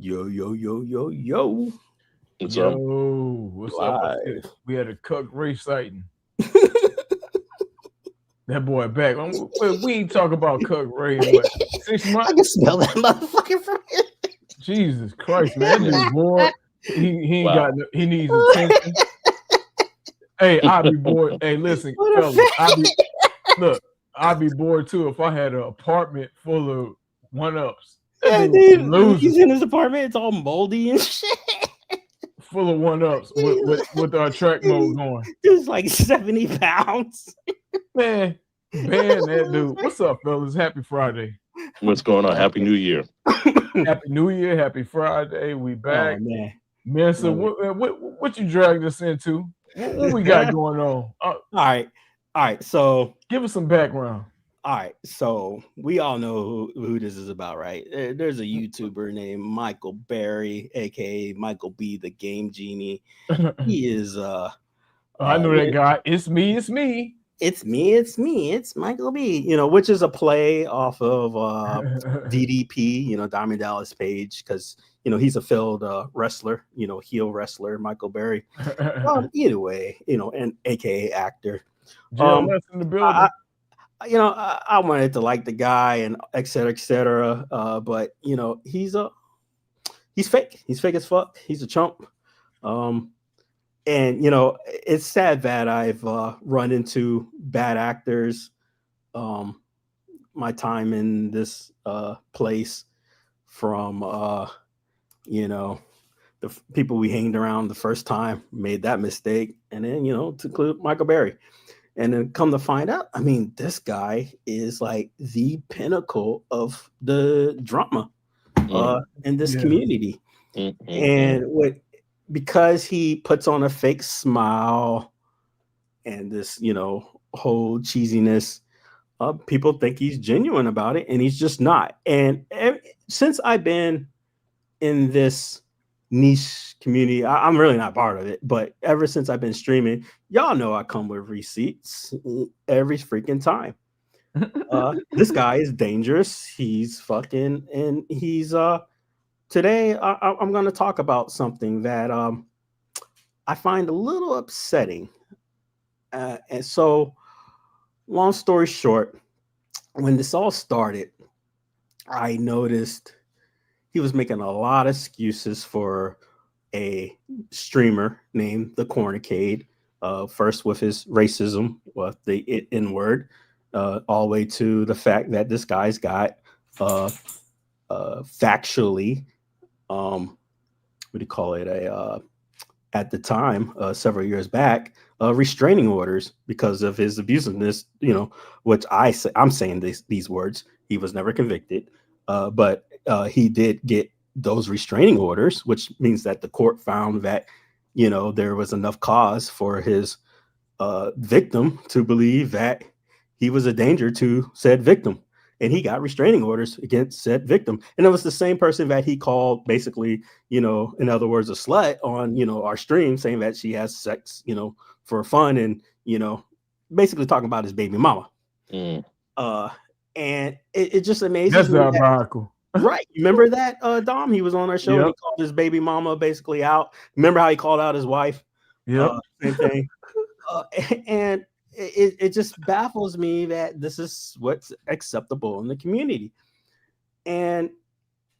Yo, yo, yo, yo, yo. What's Yo, up? what's up? Live. We had a Cuck Ray sighting. That boy back. We ain't talk about Cuck Ray in what, 6 I months? can smell that motherfucker from here. Jesus Christ, man. That dude bored. He ain't got Wow. no, he needs attention. Hey, I'd be bored. Hey, listen, What a fellas, I'd be bored too if I had an apartment full of one-ups. That Yeah, dude was a dude. He's loser. in his apartment. It's all moldy and shit. Full of one-ups with our track mode going. Just like 70 pounds. Man, ban that dude. What's up, fellas? Happy Friday. What's going on? Happy New Year. Happy New Year. Happy Friday. We Oh, back. man. Mensa, Love it. what you dragged us into? What we got going on? All right. So, Give us some background. we all know who this is about, right? There's a YouTuber named Michael Berry, aka Michael B, the Game Genie. He is I know that guy. It's me. It's me. it's Michael B, which is a play off of DDP, Diamond Dallas Page, because he's a failed wrestler, heel wrestler, Michael Berry. Either way, and aka actor. JLS in the building. I wanted to like the guy and et cetera, but he's fake. He's fake as fuck. He's a chump. And it's sad that I've run into bad actors. My time in this place, from the people we hanged around the first time made that mistake, and then to include Michael Berry. And then come to find out, I mean, this guy is like the pinnacle of the drama in this community. And because he puts on a fake smile and this, whole cheesiness, people think he's genuine about it, and he's just not. And since I've been in this niche community, I'm really not part of it, but ever since I've been streaming, y'all know I come with receipts every freaking time. This guy is dangerous. He's fucking, and he's today I'm going to talk about something that I find a little upsetting. And so, long story short, when this all started, I noticed he was making a lot of excuses for a streamer named the Cornicade. First with his racism, with the N word, all the way to the fact that this guy's got factually, what do you call it? At the time, several years back, restraining orders because of his abusiveness. Which I'm saying these words. He was never convicted, but he did get those restraining orders, which means that the court found that there was enough cause for his victim to believe that he was a danger to said victim, and he got restraining orders against said victim. And it was the same person that he called, basically, in other words, a slut on our stream, saying that she has sex for fun, and basically talking about his baby mama. And it just amazes That's me diabolical. Right. You remember that, Dom? He was on our show. Yep. And he called his baby mama basically out. Remember how he called out his wife? Yep. Same thing. And it just baffles me that this is what's acceptable in the community. And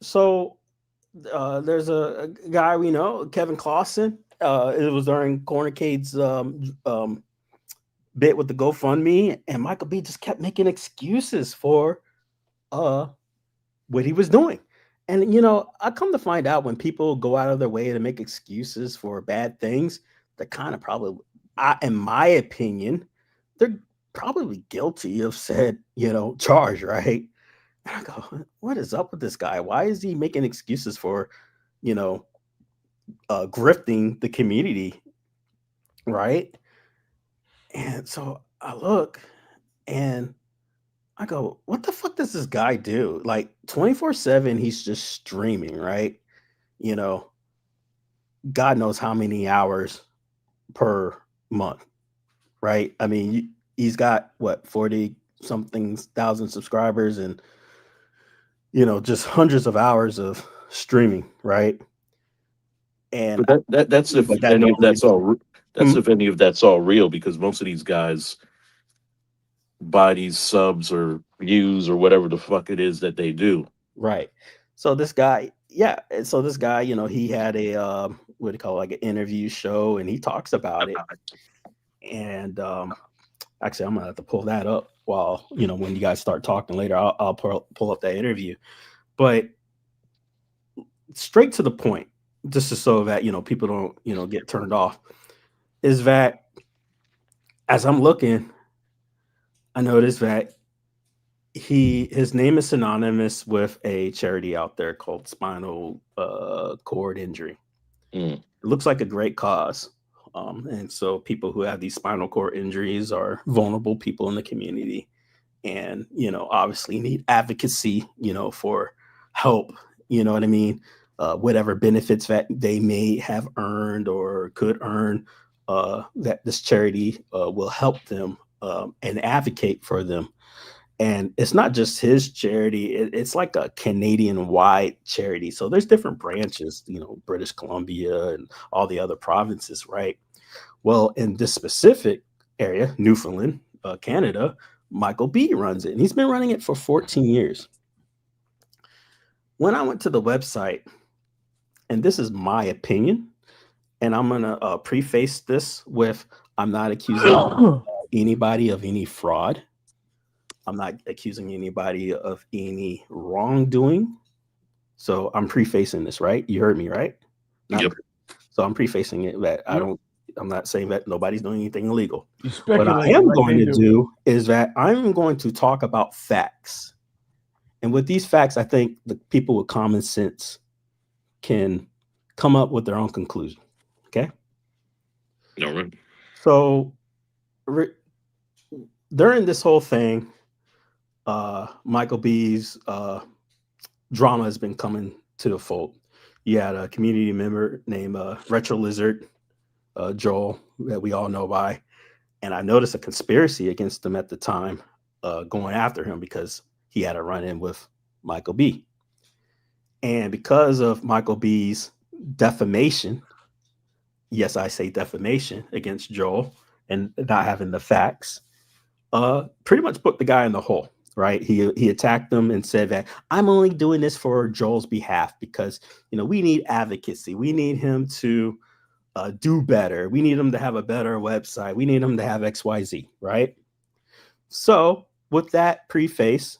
so there's a guy we know, Kevin Clausen. It was during Cornicade's bit with the GoFundMe, and Michael B just kept making excuses for what he was doing. And I come to find out, when people go out of their way to make excuses for bad things, they're kind of probably, in my opinion, they're probably guilty of said charge, right? And I go, what is up with this guy? Why is he making excuses for grifting the community, right? And so I look and I go, what the fuck does this guy do? Like 24/7, he's just streaming, right? God knows how many hours per month, right? I mean, he's got what, 40 something thousand subscribers, and just hundreds of hours of streaming, right? And But that's if but that any of don't that's all. That's Hmm? if any of that's all real, because most of these guys buy these subs or views or whatever the fuck it is that they do. Right. So this guy, yeah. And so this guy, he had a what do you call it, like an interview show, and he talks about it. And actually, I'm gonna have to pull that up while when you guys start talking later. I'll pull up that interview. But straight to the point, just so that people don't get turned off, is that as I'm looking, I noticed that his name is synonymous with a charity out there called Spinal Cord Injury. Mm. It looks like a great cause. And so people who have these spinal cord injuries are vulnerable people in the community, and obviously need advocacy for help, you know what I mean, whatever benefits that they may have earned or could earn, that this charity will help them and advocate for them. And it's not just his charity, it's like a Canadian wide charity. So there's different branches, British Columbia and all the other provinces, right? Well, in this specific area, Newfoundland, Canada, Michael B runs it, and he's been running it for 14 years. When I went to the website, and this is my opinion, and I'm going to preface this with, I'm not accusing anybody of any fraud. I'm not accusing anybody of any wrongdoing. So I'm prefacing this, right? You heard me, right? Yep. So I'm prefacing it that I'm not saying that nobody's doing anything illegal. What I speculating am like going they to do is that I'm going to talk about facts. And with these facts, I think the people with common sense can come up with their own conclusion. Okay. All right. So during this whole thing, Michael B's drama has been coming to the fold. You had a community member named Retro Lizard, Joel, that we all know by. And I noticed a conspiracy against him at the time, going after him because he had a run-in with Michael B. And because of Michael B's defamation, yes, I say defamation against Joel and not having the facts, pretty much put the guy in the hole, right? He attacked him and said that I'm only doing this for Joel's behalf because, we need advocacy. We need him to do better. We need him to have a better website. We need him to have XYZ, right? So with that preface,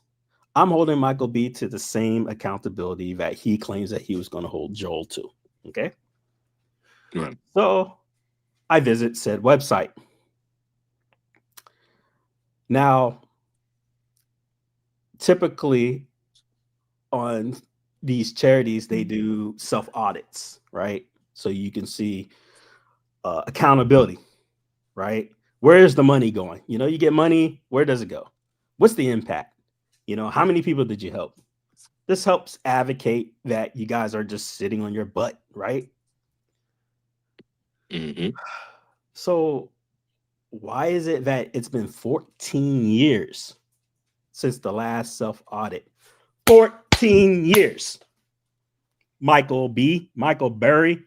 I'm holding Michael B to the same accountability that he claims that he was going to hold Joel to. Okay. Right. So I visit said website. Now, typically on these charities, they do self audits, right? So you can see accountability, right? Where is the money going? You get money. Where does it go? What's the impact? How many people did you help? This helps advocate that you guys are just sitting on your butt, right? Mm-hmm. So why is it that it's been 14 years since the last self audit? 14 years. Michael Berry.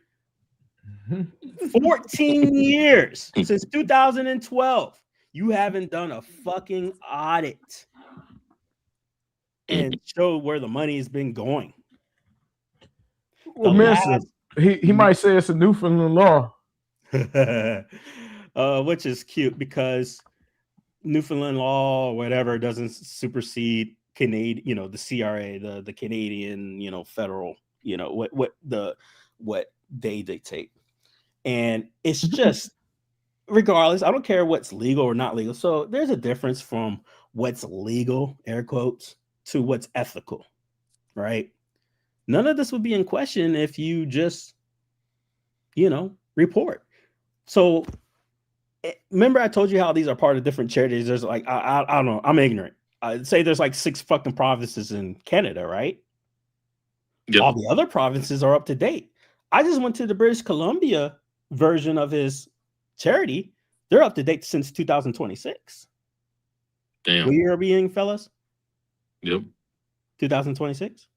14 years since 2012. You haven't done a fucking audit and show where the money has been going. Well, Manson, he might say it's a Newfoundland law. Which is cute because Newfoundland law or whatever doesn't supersede Canadian, the CRA, the Canadian, federal, what they dictate. And it's just, regardless, I don't care what's legal or not legal. So there's a difference from what's legal, air quotes, to what's ethical, right? None of this would be in question if you just, report. So remember I told you how these are part of different charities. There's like, I don't know, I'm ignorant. I'd say there's like 6 fucking provinces in Canada, right? Yep. All the other provinces are up to date. I just went to the British Columbia version of his charity. They're up to date since 2026. Damn. What year are we in, fellas? Yep. 2026.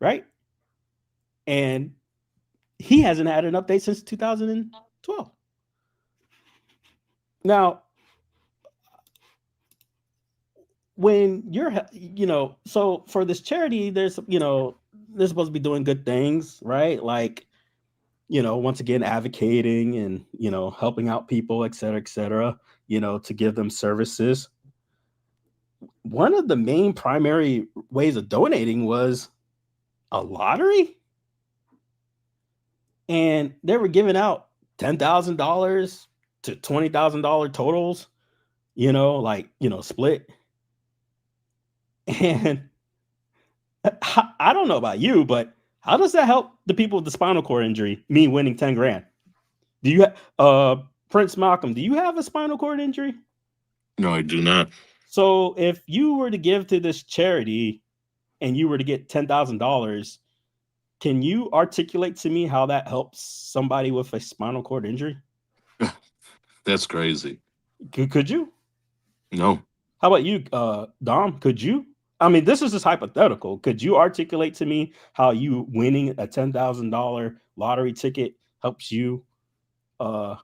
right? And he hasn't had an update since 2012. Now, when you're, so for this charity, there's, they're supposed to be doing good things, right? Like, once again, advocating and, helping out people, et cetera, to give them services. One of the main primary ways of donating was a lottery. And they were giving out $10,000 to $20,000 totals, split. And I don't know about you, but how does that help the people with the spinal cord injury, me winning 10 grand? Do you Prince Malcolm, do you have a spinal cord injury? No, I do not. So if you were to give to this charity and you were to get $10,000, can you articulate to me how that helps somebody with a spinal cord injury? That's crazy. Could you? No. How about you, Dom? Could you? I mean, this is just hypothetical. Could you articulate to me how you winning a $10,000 lottery ticket helps you help,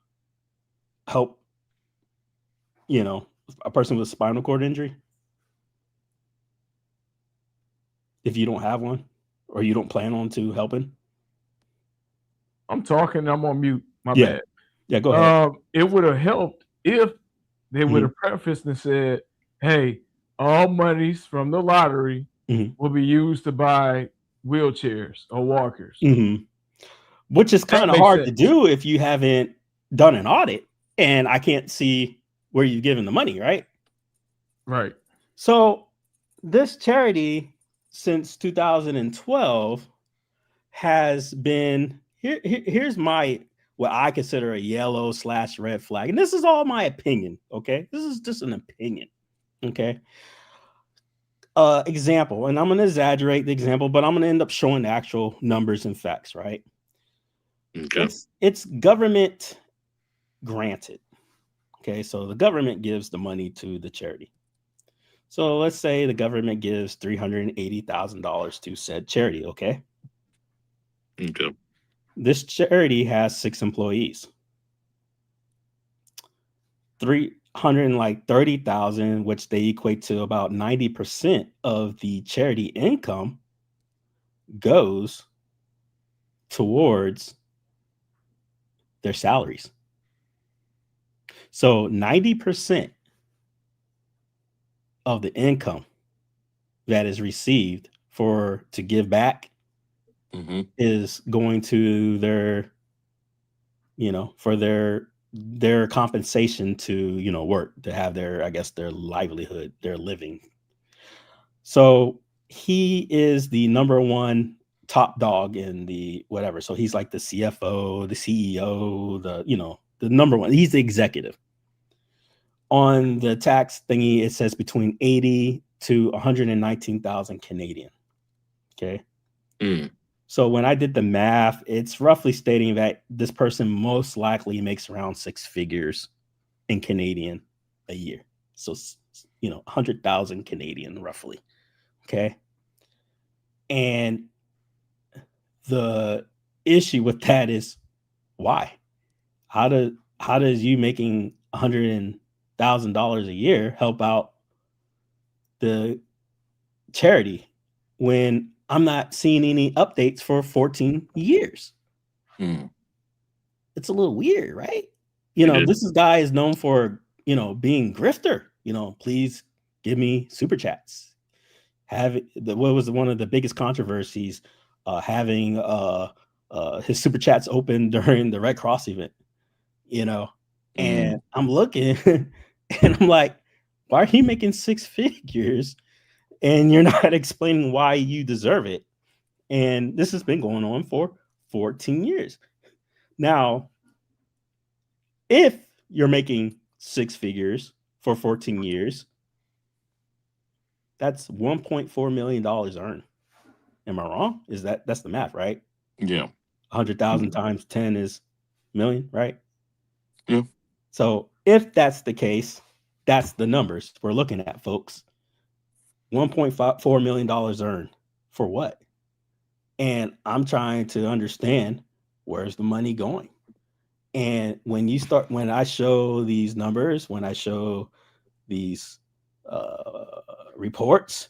a person with a spinal cord injury? If you don't have one or you don't plan on to helping? I'm talking. I'm on mute. My Yeah. bad. Yeah, go ahead. It would have helped if they would have prefaced and said, hey, all monies from the lottery will be used to buy wheelchairs or walkers. Which is kind of hard to do if you haven't done an audit and I can't see where you've given the money, right? Right. So this charity since 2012 has been here's my what I consider a yellow/red flag. And this is all my opinion. Okay. This is just an opinion. Okay. Example, and I'm going to exaggerate the example, but I'm going to end up showing the actual numbers and facts, right? Okay. It's government granted. Okay. So the government gives the money to the charity. So let's say the government gives $380,000 to said charity. Okay. Okay. This charity has 6 employees. 330,000, which they equate to about 90% of the charity income, goes towards their salaries. So 90% of the income that is received to give back is going to their, for their compensation to, work, to have their, I guess, their livelihood, their living. So he is the number one top dog in the whatever. So he's like the CFO, the CEO, the number one. He's the executive. On the tax thingy, it says between 80 to 119,000 Canadian. Okay. So when I did the math, it's roughly stating that this person most likely makes around 6 figures in Canadian a year. So, 100,000 Canadian roughly. Okay. And the issue with that is why? How does you making $100,000 a year help out the charity when I'm not seeing any updates for 14 years? It's a little weird, right? This guy is known for, being grifter, please give me super chats. What was one of the biggest controversies, having his super chats open during the Red Cross event, and I'm looking and I'm like, why are you making 6 figures and you're not explaining why you deserve it? And this has been going on for 14 years. Now, if you're making 6 figures for 14 years, that's $1.4 million earned. Am I wrong? That's the math, right? Yeah. 100,000 times 10 is million, right? Yeah. So if that's the case, that's the numbers we're looking at, folks. $1.4 million earned for what? And I'm trying to understand where's the money going. And when I show these numbers, when I show these reports,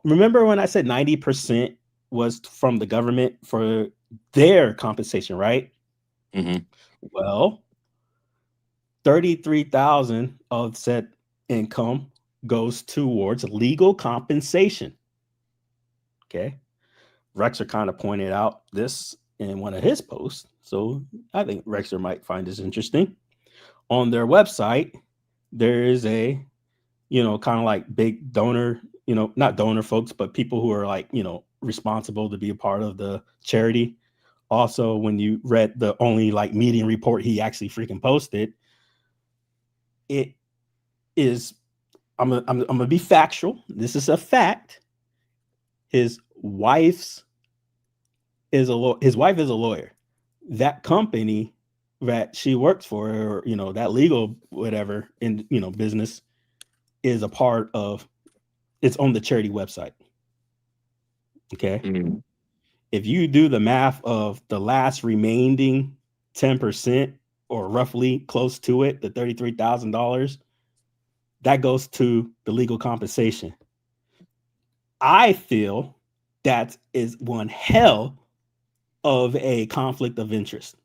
remember when I said 90% was from the government for their compensation, right? Mm-hmm. Well, 33,000 of said income goes towards legal compensation. Okay. Rexer kind of pointed out this in one of his posts. So I think Rexer might find this interesting. On their website, there is a, kind of like big donor, not donor folks, but people who are like, responsible to be a part of the charity. Also, when you read the only like meeting report he actually freaking posted, it is, I'm gonna be factual. This is a fact. His wife is a lawyer. That company that she works for, or that legal whatever in business, is a part of. It's on the charity website. Okay. Mm-hmm. If you do the math of the last remaining 10%, or roughly close to it, the $33,000, that goes to the legal compensation. I feel that is one hell of a conflict of interest.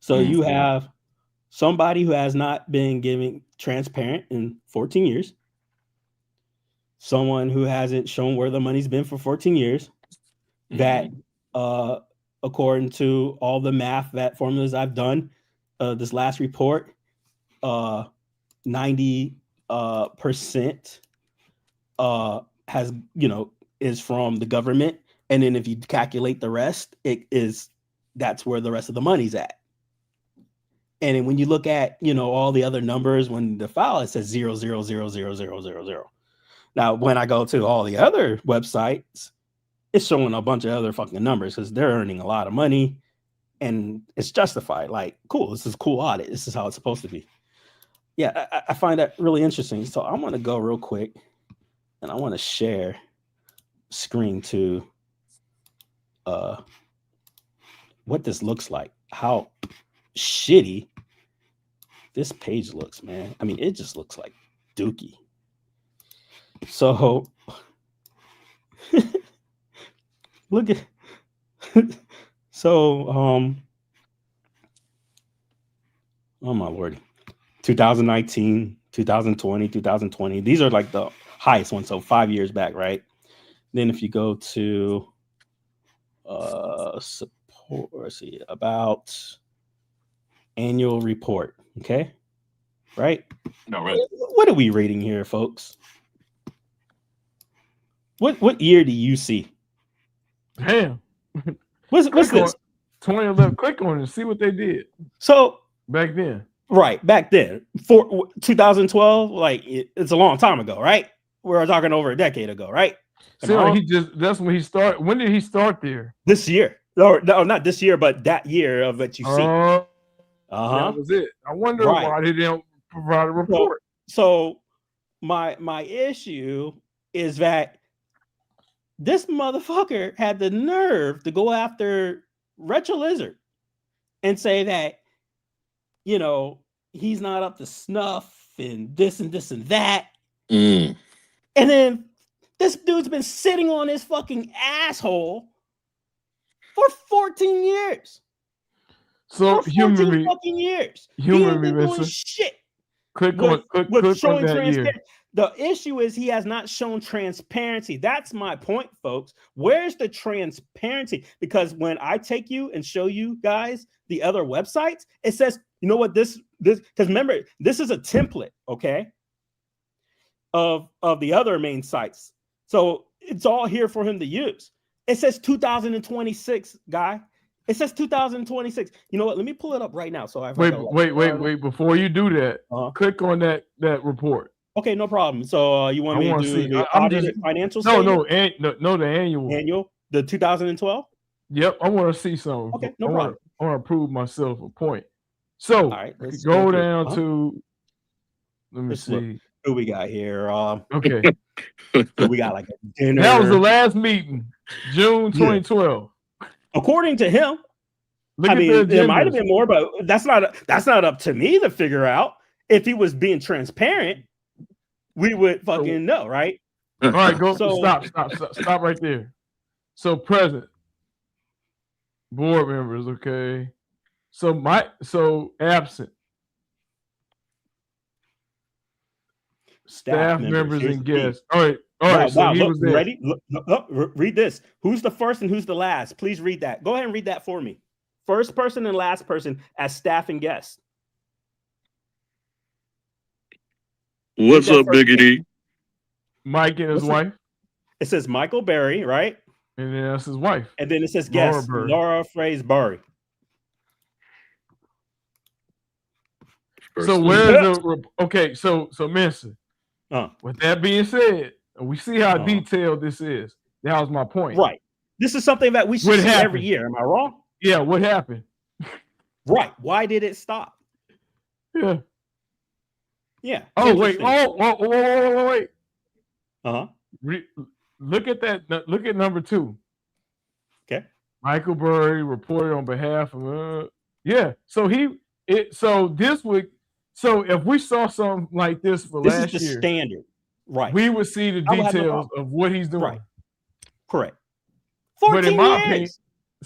So you have somebody who has not been giving transparent in 14 years, someone who hasn't shown where the money's been for 14 years, that according to all the math, that formulas I've done, this last report, 90% has, is from the government. And then if you calculate the rest, that's where the rest of the money's at. And then when you look at, all the other numbers, when the file, it says 0.0000000. Now, when I go to all the other websites, it's showing a bunch of other fucking numbers because they're earning a lot of money and it's justified. Like, cool, this is a cool audit. This is how it's supposed to be. Yeah, I find that really interesting. So I'm going to go real quick and I want to share screen to what this looks like, how shitty this page looks, man. I mean, it just looks like dookie. So look at so oh my lordy, 2019, 2020, 2020, these are like the highest ones, so 5 years back, right? Then if you go to support, let's see, about annual report, okay, right? No, right. What are we reading here, folks? What year do you see? Damn. What's this? 2011. Click on it and see what they did. So back then. Right, back then, for 2012, like it's a long time ago, right? We're talking over a decade ago, right? So that's when he started. When did he start there? This year. No, not this year, but that year of what you see. That was it. I wonder why they didn't provide a report. So my issue is that this motherfucker had the nerve to go after Retro Lizard and say that, he's not up to snuff and this and this and that. And then this dude's been sitting on his fucking asshole for 14 years. So humor me, fucking years. Humor me, doing shit. Click on that year. The issue is he has not shown transparency. That's my point, folks. Where's the transparency? Because when I take you and show you guys the other websites, it says, you know what, this, because remember, this is a template, okay, of the other main sites. So it's all here for him to use. It says 2026, guy. It says 2026. You know what? Let me pull it up right now. So wait. Before you do that, click on that report. Okay, no problem. So you want me to do the audited financial statement? No, the annual. The 2012? Yep, I want to see something. Okay, no problem. I want to prove myself a point. So all right, go down to, let me see. Who we got here? Okay. So we got like a dinner. That was the last meeting, June 2012. According to him. Look I at mean, there might have agendas. been more, but that's not up to me to figure out. If he was being transparent, we would fucking know, right? All right, go. Stop right there. So present board members, okay. So absent staff members and guests. All right. So he was there. Ready? Look, read this. Who's the first and who's the last? Please read that. Go ahead and read that for me. First person and last person as staff and guests. What's up, Biggity? Mike and his wife. It says Michael Berry, right? And then that's his wife. And then it says guest, Laura Fraser-Burry. So where's the okay? So Mensa. With that being said, we see how detailed this is. That was my point. Right. This is something that we should see every year. Am I wrong? Yeah. What happened? Right. Why did it stop? Yeah. Yeah. Oh wait. Wait. Look at that. Look at number 2. Okay. Michael Burry reported on behalf of. So this would. So if we saw something like this for last year, this is the standard, right? We would see the details of what he's doing. Right. Correct. 14 but in my opinion,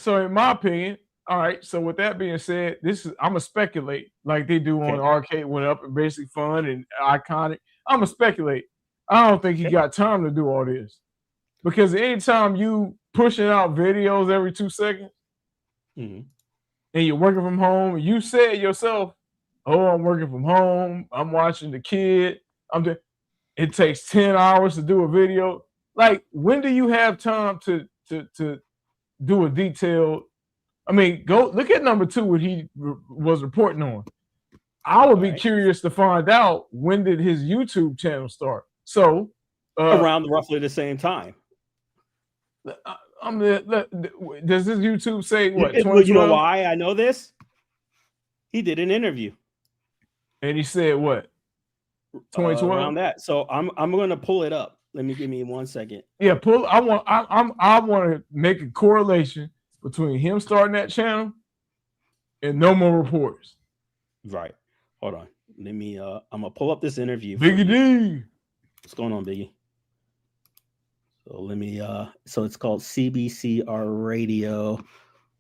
in my opinion, all right. So with that being said, I'm gonna speculate like they do on Arcade Went Up and Basic Fun and Iconic. I'm gonna speculate. I don't think he got time to do all this because anytime you pushing out videos every 2 seconds and you're working from home, you said yourself, "Oh, I'm working from home. I'm watching the kid. It takes 10 hours to do a video." Like, when do you have time to do a detailed? I mean, go look at number 2, what he was reporting on. I would be curious to find out when did his YouTube channel start. So around roughly the same time. Does this YouTube say what? You know why I know this? He did an interview, and he said what? 2012 around that. So I'm going to pull it up. Give me 1 second. Yeah, I want to make a correlation between him starting that channel and no more reporters. Right. Hold on. I'm gonna pull up this interview. Biggie D. What's going on, Biggie? So so it's called CBCR Radio.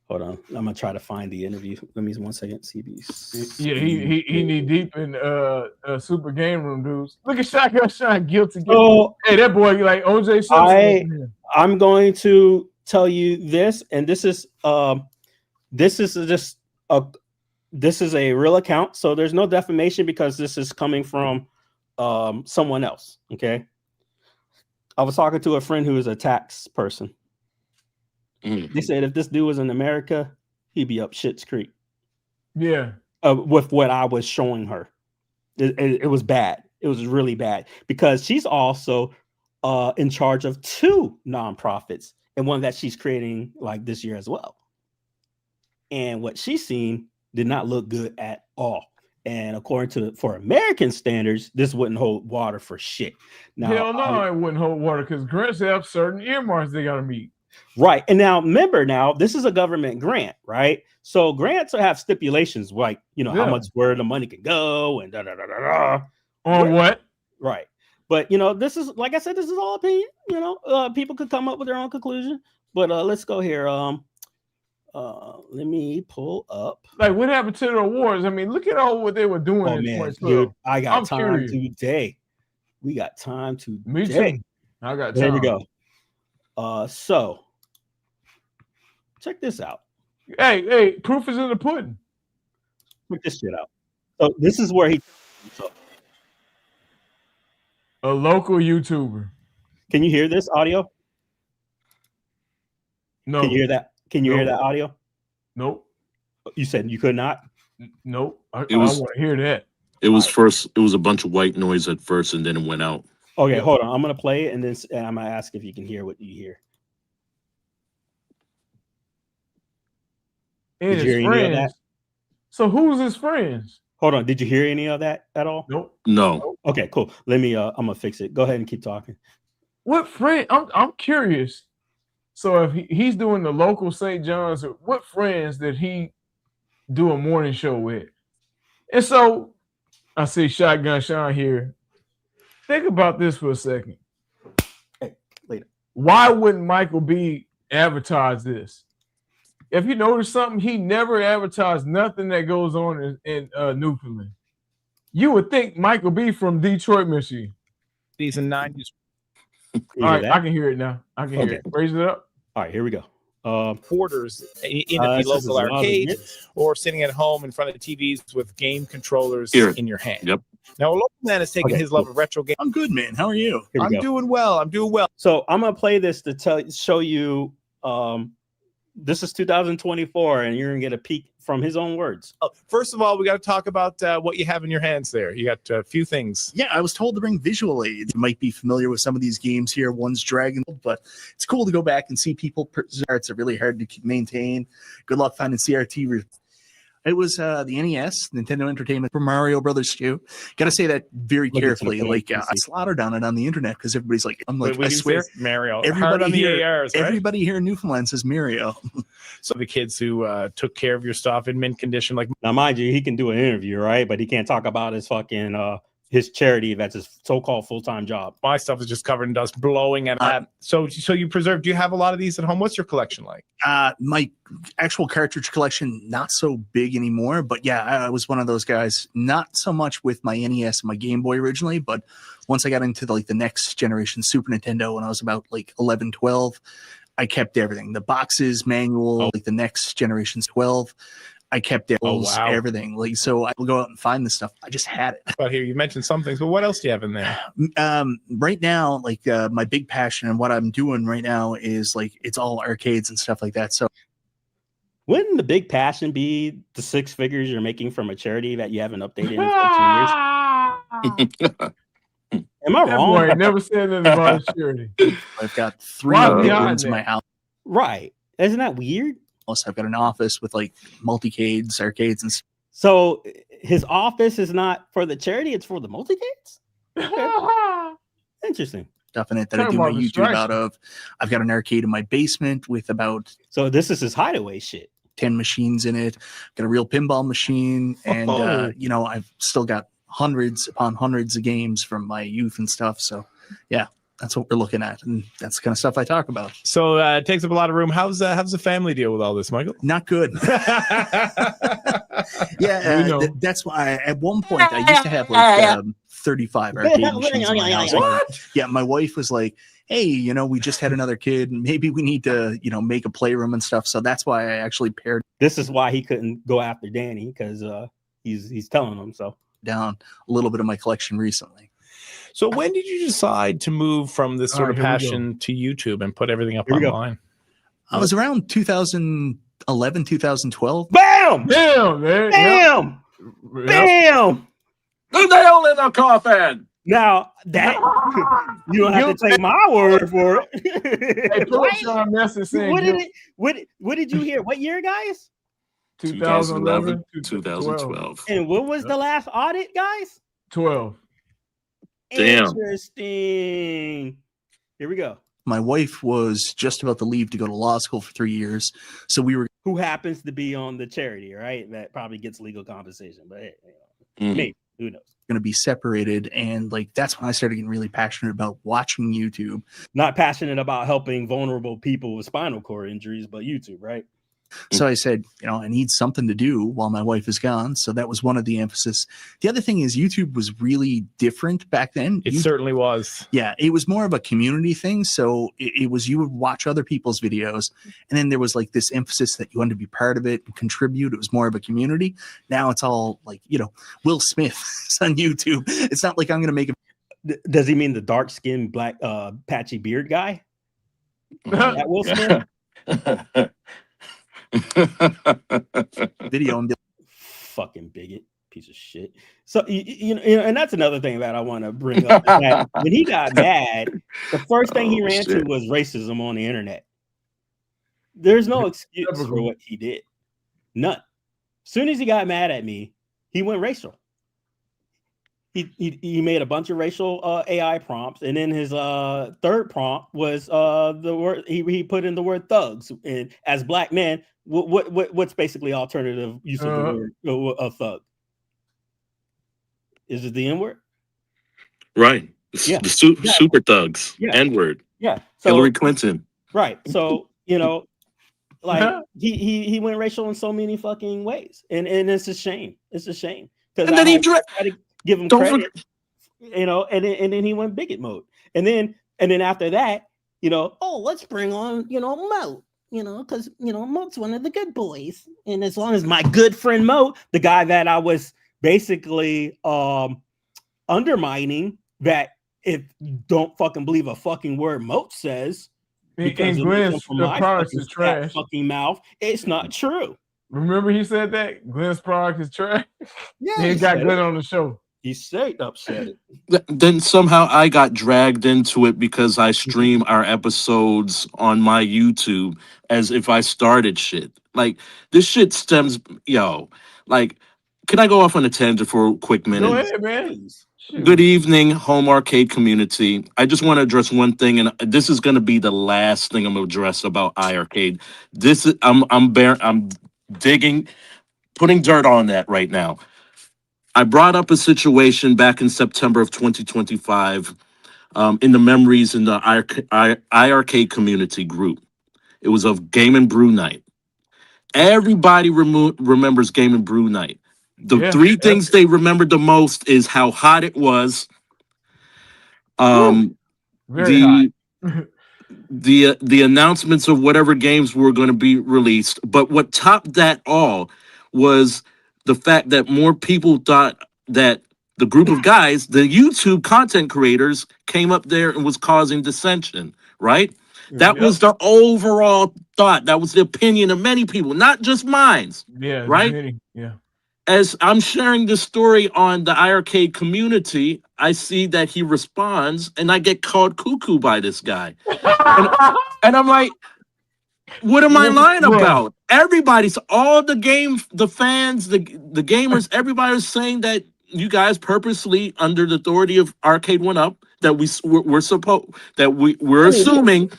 Hold on. I'm gonna try to find the interview. Let me 1 second. CBC. Yeah, he knee deep in super game room dudes. Look at Shotgun Shine guilty. Oh, hey, that boy like OJ Simpson. I'm going to tell you this, and this is a real account, so there's no defamation because this is coming from someone else. Okay. I was talking to a friend who is a tax person. They said if this dude was in America, he'd be up Schitt's Creek. Yeah. With what I was showing her. It was bad. It was really bad because she's also in charge of 2 nonprofits and one that she's creating like this year as well. And what she's seen did not look good at all. And according for American standards, this wouldn't hold water for shit. Now, hell no, it wouldn't hold water because grants have certain earmarks they got to meet. Right. And now remember, this is a government grant, right? So grants have stipulations like, how much where the money can go and On what? Right. But, this is, like I said, this is all opinion. People could come up with their own conclusion. But let's go here. Let me pull up. Like, what happened to the awards? I mean, look at all what they were doing. Oh, man, dude, I got time today. We got time today. Me too. I got time. There we go. So check this out. Hey, proof is in the pudding. Check this shit out. So this is where a local YouTuber. Can you hear this audio? No. Can you hear that? Can you hear that audio? Nope. You said you could not? Nope. I want to hear that. It was it was a bunch of white noise at first, and then it went out. Okay, hold on. I'm going to play it, and I'm going to ask if you can hear what you hear. And his friends. So who's his friends? Hold on. Did you hear any of that at all? Nope. No. Okay, cool. Let me. I'm gonna fix it. Go ahead and keep talking. What friend? I'm curious. So if he's doing the local St. John's, what friends did he do a morning show with? And so I see Shotgun Sean here. Think about this for a second. Hey, later. Why wouldn't Michael B advertise this? If you notice something, he never advertised nothing that goes on in Newfoundland. You would think Michael B from Detroit, Michigan. These and 90s. All right, I can hear it now. I can hear it. Raise it up. All right, here we go. Porters in the local arcade or sitting at home in front of TVs with game controllers in your hand. Yep. Now, a local man is taking his love of retro games. I'm good, man. How are you? I'm doing well. I'm doing well. So I'm gonna play this to show you. This is 2024, and you're gonna get a peek from his own words. Oh, first of all, we got to talk about what you have in your hands there. You got a few things. Yeah, I was told to bring visual aids. You might be familiar with some of these games here. One's Dragon, but it's cool to go back and see people. It's really hard to maintain. Good luck finding CRT. It was the NES, Nintendo Entertainment for Mario Brothers 2. Got to say that very carefully. Like I slaughtered on it on the internet because everybody's like, I'm like, I swear, Mario. Everybody here, ARs, right? everybody here in Newfoundland says Mario. So the kids who took care of your stuff in mint condition, like Now, mind you, he can do an interview, right? But he can't talk about his fucking his charity. That's his so-called full-time job. my stuff is just covered in dust, blowing at. So you preserve. Do you have a lot of these at home? What's your collection like? My actual cartridge collection, not so big anymore, but yeah, I was one of those guys, not so much with my NES and my Game Boy originally, but once I got into the next generation Super Nintendo when I was about 11, 12, I kept everything, the boxes, manual, the next generation's 12. I kept everything. So I will go out and find this stuff. I just had it. But here you mentioned some things, but what else do you have in there? Right now, my big passion and what I'm doing right now is it's all arcades and stuff like that. So Wouldn't the big passion be the 6 figures you're making from a charity that you haven't updated in 14 years? Am I wrong? Boy never said anything about charity. I've got 3 rooms in my house. Right. Isn't that weird? I've got an office with multicades, arcades, and so his office is not for the charity; it's for the multicades. Okay. Interesting stuff in it that I do my YouTube out of. I've got an arcade in my basement with about. So this is his hideaway shit. 10 machines in it. Got a real pinball machine, and I've still got hundreds upon hundreds of games from my youth and stuff. So yeah. That's what we're looking at, and that's the kind of stuff I talk about. So it takes up a lot of room. How's the family deal with all this, Michael? Not good. That's why at one point I used to have 35 arcade machines in my house. What? Yeah, my wife was like, "Hey, we just had another kid, and maybe we need to, make a playroom and stuff." So that's why I actually paired. This is why he couldn't go after Danny, because he's telling him so. Down a little bit of my collection recently. So when did you decide to move from this sort of passion to YouTube and put everything up online? I was around 2011, 2012. Bam! Damn, man. Bam! Yep. Bam! The nail in the coffin. Now that you don't have to take my word for it. Hey, put up Sean Messer saying what did you hear? What year, guys? 2011, 2012. And what was the last audit, guys? 12. Damn. Interesting. Here we go. My wife was just about to leave to go to law school for 3 years. So we were. Who happens to be on the charity, right? That probably gets legal compensation, but maybe. Who knows? Going to be separated. And that's when I started getting really passionate about watching YouTube. Not passionate about helping vulnerable people with spinal cord injuries, but YouTube, right? So I said, I need something to do while my wife is gone. So that was one of the emphasis. The other thing is YouTube was really different back then. It certainly was. Yeah, it was more of a community thing. So it was, you would watch other people's videos, and then there was this emphasis that you wanted to be part of it and contribute. It was more of a community. Now it's all Will Smith is on YouTube. It's not like I'm going to make a. Does he mean the dark skinned black patchy beard guy? That Will Smith? Video and fucking bigot piece of shit. So and that's another thing that I want to bring up. That when he got mad, the first thing he ran to was racism on the internet. There's no excuse for what he did. None. As soon as he got mad at me, He went racial. He made a bunch of racial AI prompts, and then his third prompt was the word he put in the word thugs. And as black men, what's basically alternative use of the word of thug? Is it the N word? Right. Yeah. The super thugs. Yeah. N word. Yeah. So, Hillary Clinton. Right. So like he went racial in so many fucking ways, and it's a shame. It's a shame because I try to give him credit. And then he went bigot mode. And then after that, let's bring on, Moat, because, Moat's one of the good boys. And as long as my good friend Moat, the guy that I was basically undermining, that if you don't fucking believe a fucking word Moat says, because Glenn's products is trash. Fucking mouth, it's not true. Remember he said that? Glenn's product is trash? Yeah. He got Glenn on the show. He straight upset it. Then somehow I got dragged into it because I stream our episodes on my YouTube as if I started shit. Like, this shit stems, like, can I go off on a tangent for a quick minute? Go ahead, man. Good evening, home arcade community. I just want to address one thing, and this is going to be the last thing I'm going to address about iArcade. This is I'm digging, putting dirt on that right now. I brought up a situation back in September of 2025 in the memories in the iArcade community group. It was of Game and Brew Night. Everybody remembers Game and Brew Night. The three things they remembered the most is how hot it was. Very hot. The announcements of whatever games were going to be released. But what topped that all was the fact that more people thought that the group of guys, the YouTube content creators, came up there and was causing dissension, right? That was the overall thought. That was the opinion of many people, not just mine. Yeah. Right? Yeah. As I'm sharing this story on the iArcade community, I see that he responds, and I get called cuckoo by this guy. and I'm like, what am I lying about? Everybody's, all the fans, the gamers, everybody's saying that you guys purposely, under the authority of Arcade 1UP, that we're assuming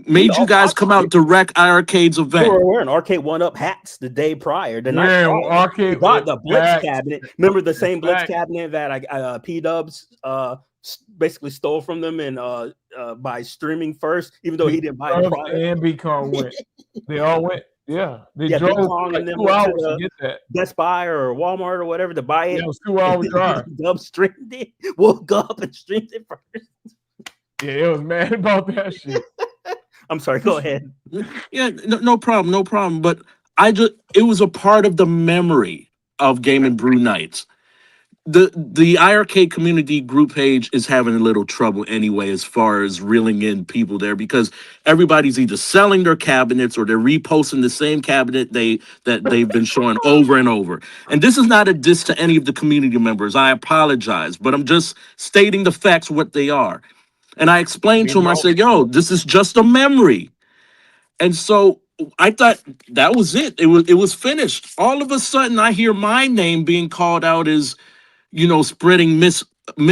made you guys come out direct iArcade's event. We were wearing Arcade 1UP hats the day prior. The night prior. Arcade got the Blitz cabinet. Remember the same Blitz cabinet that P-Dubs basically stole from them and by streaming first, even though he didn't buy the product. And B-Con went. They all went. Yeah. They drove like 2 hours to get that. Best Buy or Walmart or whatever to buy it. Yeah, it was 2 hour drive. Dub streamed it, woke up and streamed it first. Yeah, it was mad about that shit. I'm sorry, go ahead. Yeah, no problem. But it was a part of the memory of Game and Brew Nights. The iArcade community group page is having a little trouble anyway, as far as reeling in people there, because everybody's either selling their cabinets or they're reposting the same cabinet that they've been showing over and over. And this is not a diss to any of the community members. I apologize, but I'm just stating the facts, what they are. And I explained to him, I said, yo, this is just a memory. And so I thought that was it. It was finished. All of a sudden, I hear my name being called out as, spreading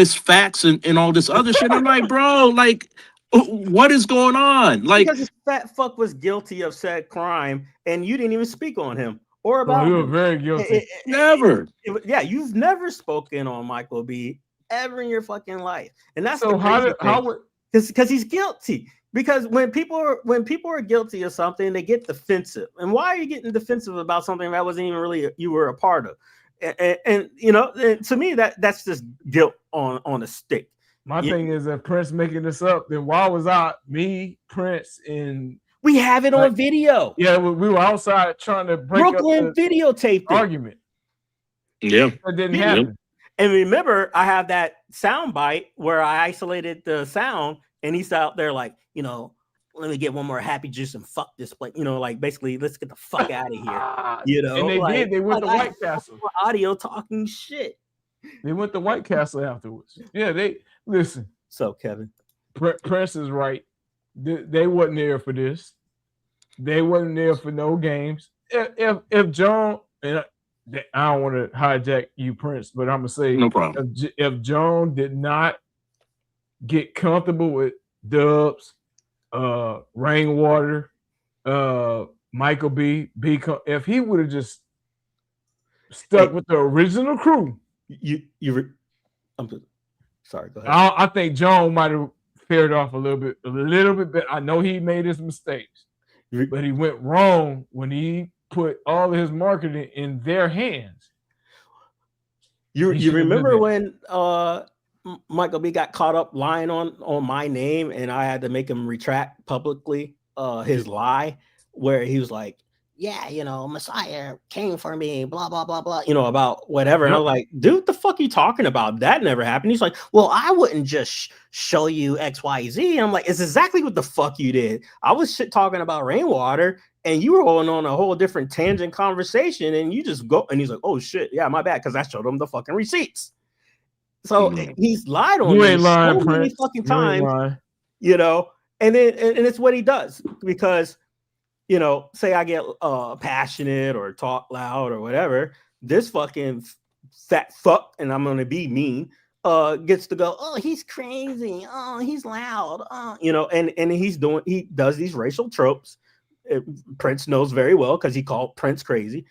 facts and all this other shit. I'm like, bro, like, what is going on? Like, because this fat fuck was guilty of said crime, and you didn't even speak on him or about him. You were very guilty. Never. You've never spoken on Michael B. ever in your fucking life, and that's so because he's guilty. Because when people are guilty of something, they get defensive. And why are you getting defensive about something that wasn't even really you were a part of? And to me, that's just guilt on a stick. My thing is, if Prince making this up, then why was me, Prince, and we have it on video? Yeah, we were outside trying to break Brooklyn up the videotaped argument. Yeah, that didn't happen. And remember, I have that sound bite where I isolated the sound, and he's out there like, let me get one more happy juice and fuck this place. Like basically, let's get the fuck out of here. And they did. They went to White Castle. Audio talking shit. They went to White Castle afterwards. Yeah, they listen. So Kevin, Prince is right. They wasn't there for this. They wasn't there for no games. If John, and I don't want to hijack you, Prince, but I'm gonna say No problem. If Joan did not get comfortable with Dubs, Rainwater, Michael B, if he would have just stuck with the original crew, I'm sorry. Go ahead. I think Joan might have fared off a little bit better. I know he made his mistakes, but he went wrong when he put all of his marketing in their hands. You remember when Michael B got caught up lying on my name, and I had to make him retract publicly his lie, where he was like, yeah, Messiah came for me, blah, blah, blah, blah, about whatever. And I'm like, dude, what the fuck are you talking about? That never happened. He's like, well, I wouldn't just show you X, Y, Z. I'm like, it's exactly what the fuck you did. I was shit talking about Rainwater, and you were going on a whole different tangent conversation, and you just go, and he's like, oh shit, yeah, my bad, because I showed him the fucking receipts. So he's lied on me so many fucking times, and it's what he does, because say I get passionate or talk loud or whatever, this fucking fat fuck, and I'm gonna be mean, gets to go, oh, he's crazy, oh, he's loud, and he does these racial tropes. Prince knows very well, because he called Prince crazy,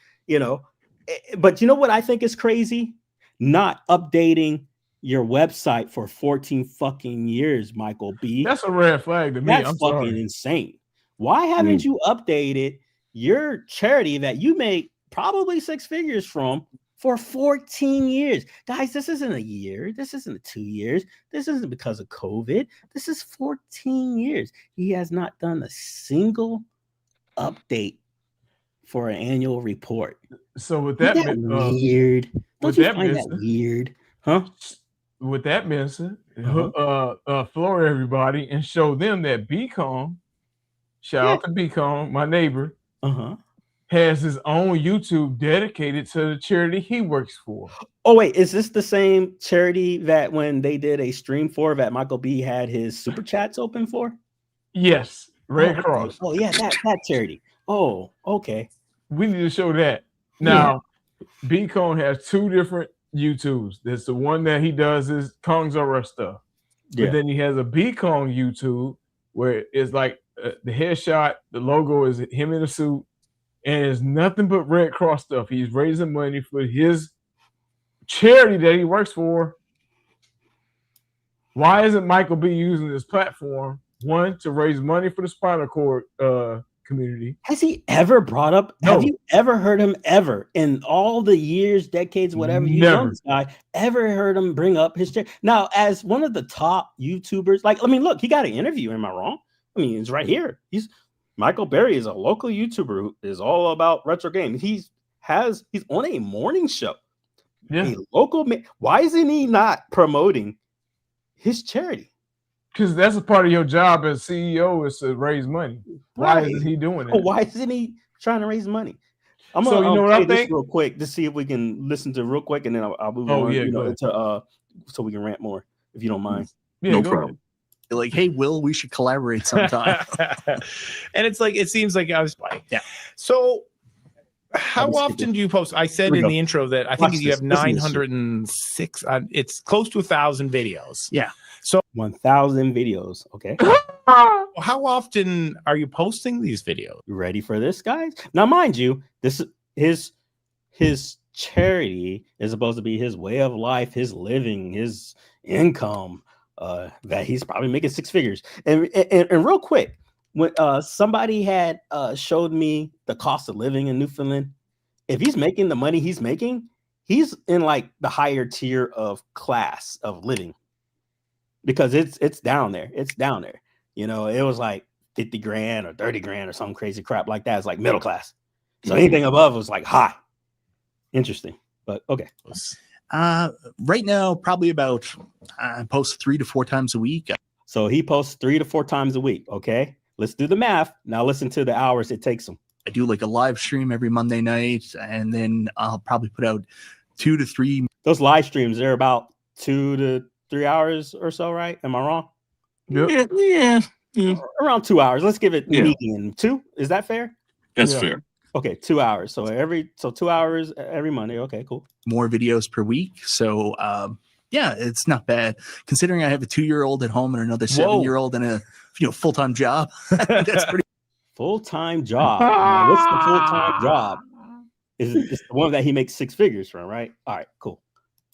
but you know what I think is crazy? Not updating your website for 14 fucking years, Michael B. That's a red flag to me. That's fucking insane. Why haven't you updated your charity that you make probably 6 figures from for 14 years? Guys, this isn't a year. This isn't 2 years. This isn't because of COVID. This is 14 years. He has not done a single update for an annual report. So with that, weird. Don't you find that weird? Huh? With that being said, floor everybody and show them that Beacom, shout out to Beacom, my neighbor, has his own YouTube dedicated to the charity he works for. Oh wait, is this the same charity that when they did a stream for that Michael B had his super chats open for? Yes, Red Cross. Oh yeah, that charity. Oh, okay. We need to show that. Now, Beacom has 2 different YouTubes. There's the one that he does is Kong's Aura stuff. But then he has a Beacom YouTube where it's like the headshot, the logo is him in a suit, and it's nothing but Red Cross stuff. He's raising money for his charity that he works for. Why isn't Michael B using this platform, one, to raise money for the Spinal Cord community? Has he ever brought up? No. Have you ever heard him ever in all the years, decades, whatever you know this guy, ever heard him bring up his charity? Now, as one of the top YouTubers, look, he got an interview. Am I wrong? I mean, it's right here. Michael Berry is a local YouTuber who is all about retro games. He's on a morning show. Yeah. A local why isn't he not promoting his charity? Because that's a part of your job as CEO is to raise money. Why isn't he doing it? Why isn't he trying to raise money? I'm gonna play this real quick to see if we can listen to real quick, and then I'll move on. So we can rant more, if you don't mind. Yeah, no problem. Like, hey, Will, we should collaborate sometime. And it's like, it seems like I was like, So how often do you post? I said in the intro that I think you have 906. It's close to 1,000 videos. Yeah. So 1,000 videos. Okay. How often are you posting these videos? You ready for this, guys? Now, mind you, this is his charity is supposed to be his way of life, his living, his income. That he's probably making 6 figures. And real quick, when somebody had showed me the cost of living in Newfoundland, if he's making the money he's making, he's in like the higher tier of class of living, because it's down there. It's down there. It was like 50 grand or 30 grand or some crazy crap like that. It's like middle class. So anything above was like high. Interesting, but okay. Right now, probably about post 3 to 4 times a week. So he posts 3 to 4 times a week. Okay, let's do the math. Now listen to the hours it takes him. I do like a live stream every Monday night, and then I'll probably put out 2 to 3. Those live streams, they're about 2 to 3 hours or so, right? Am I wrong? Yeah. Around 2 hours. Let's give it median 2. Is that fair? That's fair. Okay, 2 hours. So 2 hours every Monday. Okay, cool. More videos per week. So yeah, it's not bad considering I have a 2-year-old at home and another 7-year-old and a full-time job. That's pretty full-time job. Now, what's the full-time job? It's the one that he makes 6 figures from, right? All right, cool.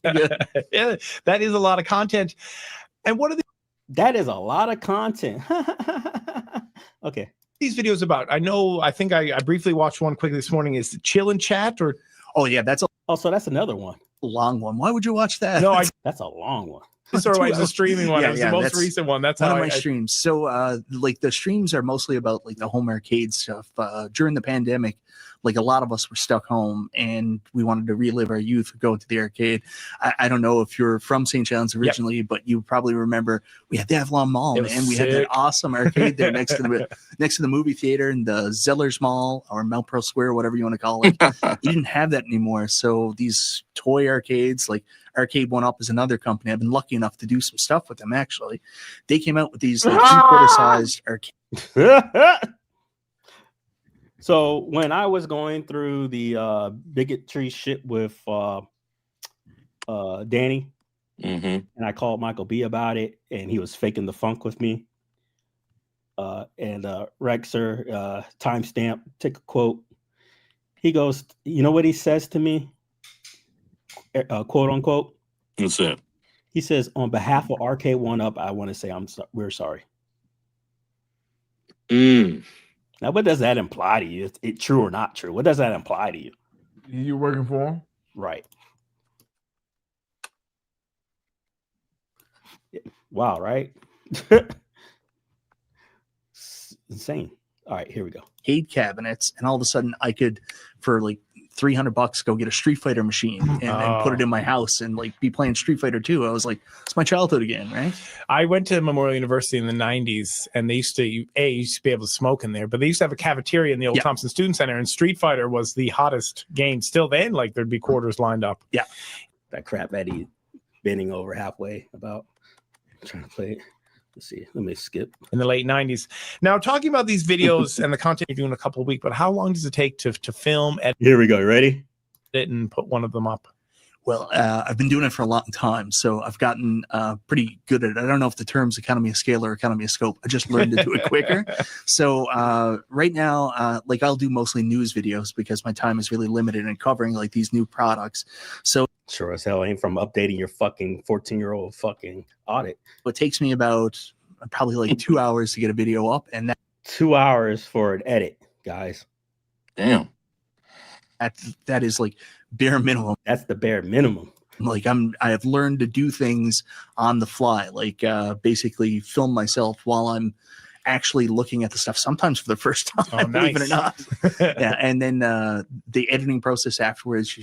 Yeah, that is a lot of content. And what are that is a lot of content. Okay. These videos about? I think I briefly watched one quickly this morning. Is Chill and Chat or? Oh yeah, that's so that's another one. Long one. Why would you watch that? No, that's a long one. Sorry, it's a streaming one. It was the most recent one. That's one of my streams. So like the streams are mostly about like the home arcade stuff. During the pandemic, like a lot of us were stuck home and we wanted to relive our youth, going to the arcade. I don't know if you're from St. John's originally, but you probably remember we had the Avalon Mall, and we had that awesome arcade there next to the movie theater and the Zellers Mall or Mount Pearl Square, whatever you want to call it. You didn't have that anymore. So these toy arcades, like Arcade One Up is another company. I've been lucky enough to do some stuff with them. Actually, they came out with these like 3/4 sized arcades. So when I was going through the bigotry shit with Danny, and I called Michael B about it, and he was faking the funk with me. And Rexer, timestamp, take a quote. He goes, you know what he says to me? Quote unquote. What's that? He says, on behalf of Arcade One Up, I want to say we're sorry. Now, what does that imply to you? Is it true or not true? What does that imply to you? You working for him? Right. Wow, right? Insane. All right, here we go. Arcade cabinets, and all of a sudden I could, for like $300, go get a Street Fighter machine and put it in my house and like be playing Street Fighter 2. I was like, it's my childhood again, right? I went to Memorial University in the 90s, and they used to be able to smoke in there, but they used to have a cafeteria in the old Thompson Student Center, and Street Fighter was the hottest game still then. Like there'd be quarters lined up. Yeah. That crap Eddie bending over halfway about trying to play it. Let's see. Let me skip. In the late 90s. Now, talking about these videos and the content you're doing a couple of weeks, but how long does it take to film, edit? Here we go. Ready? It and put one of them up? Well, I've been doing it for a long time, so I've gotten pretty good at it. I don't know if the term's economy of scale or economy of scope. I just learned to do it quicker. So right now, like I'll do mostly news videos because my time is really limited in covering like these new products. So sure as hell ain't from updating your fucking 14-year-old fucking audit. It takes me about probably like 2 hours to get a video up, and that 2 hours for an edit, guys. Damn. That is like bare minimum. That's the bare minimum. Like I have learned to do things on the fly, like basically film myself while I'm actually looking at the stuff, sometimes for the first time, believe it or not. Yeah, and then the editing process afterwards,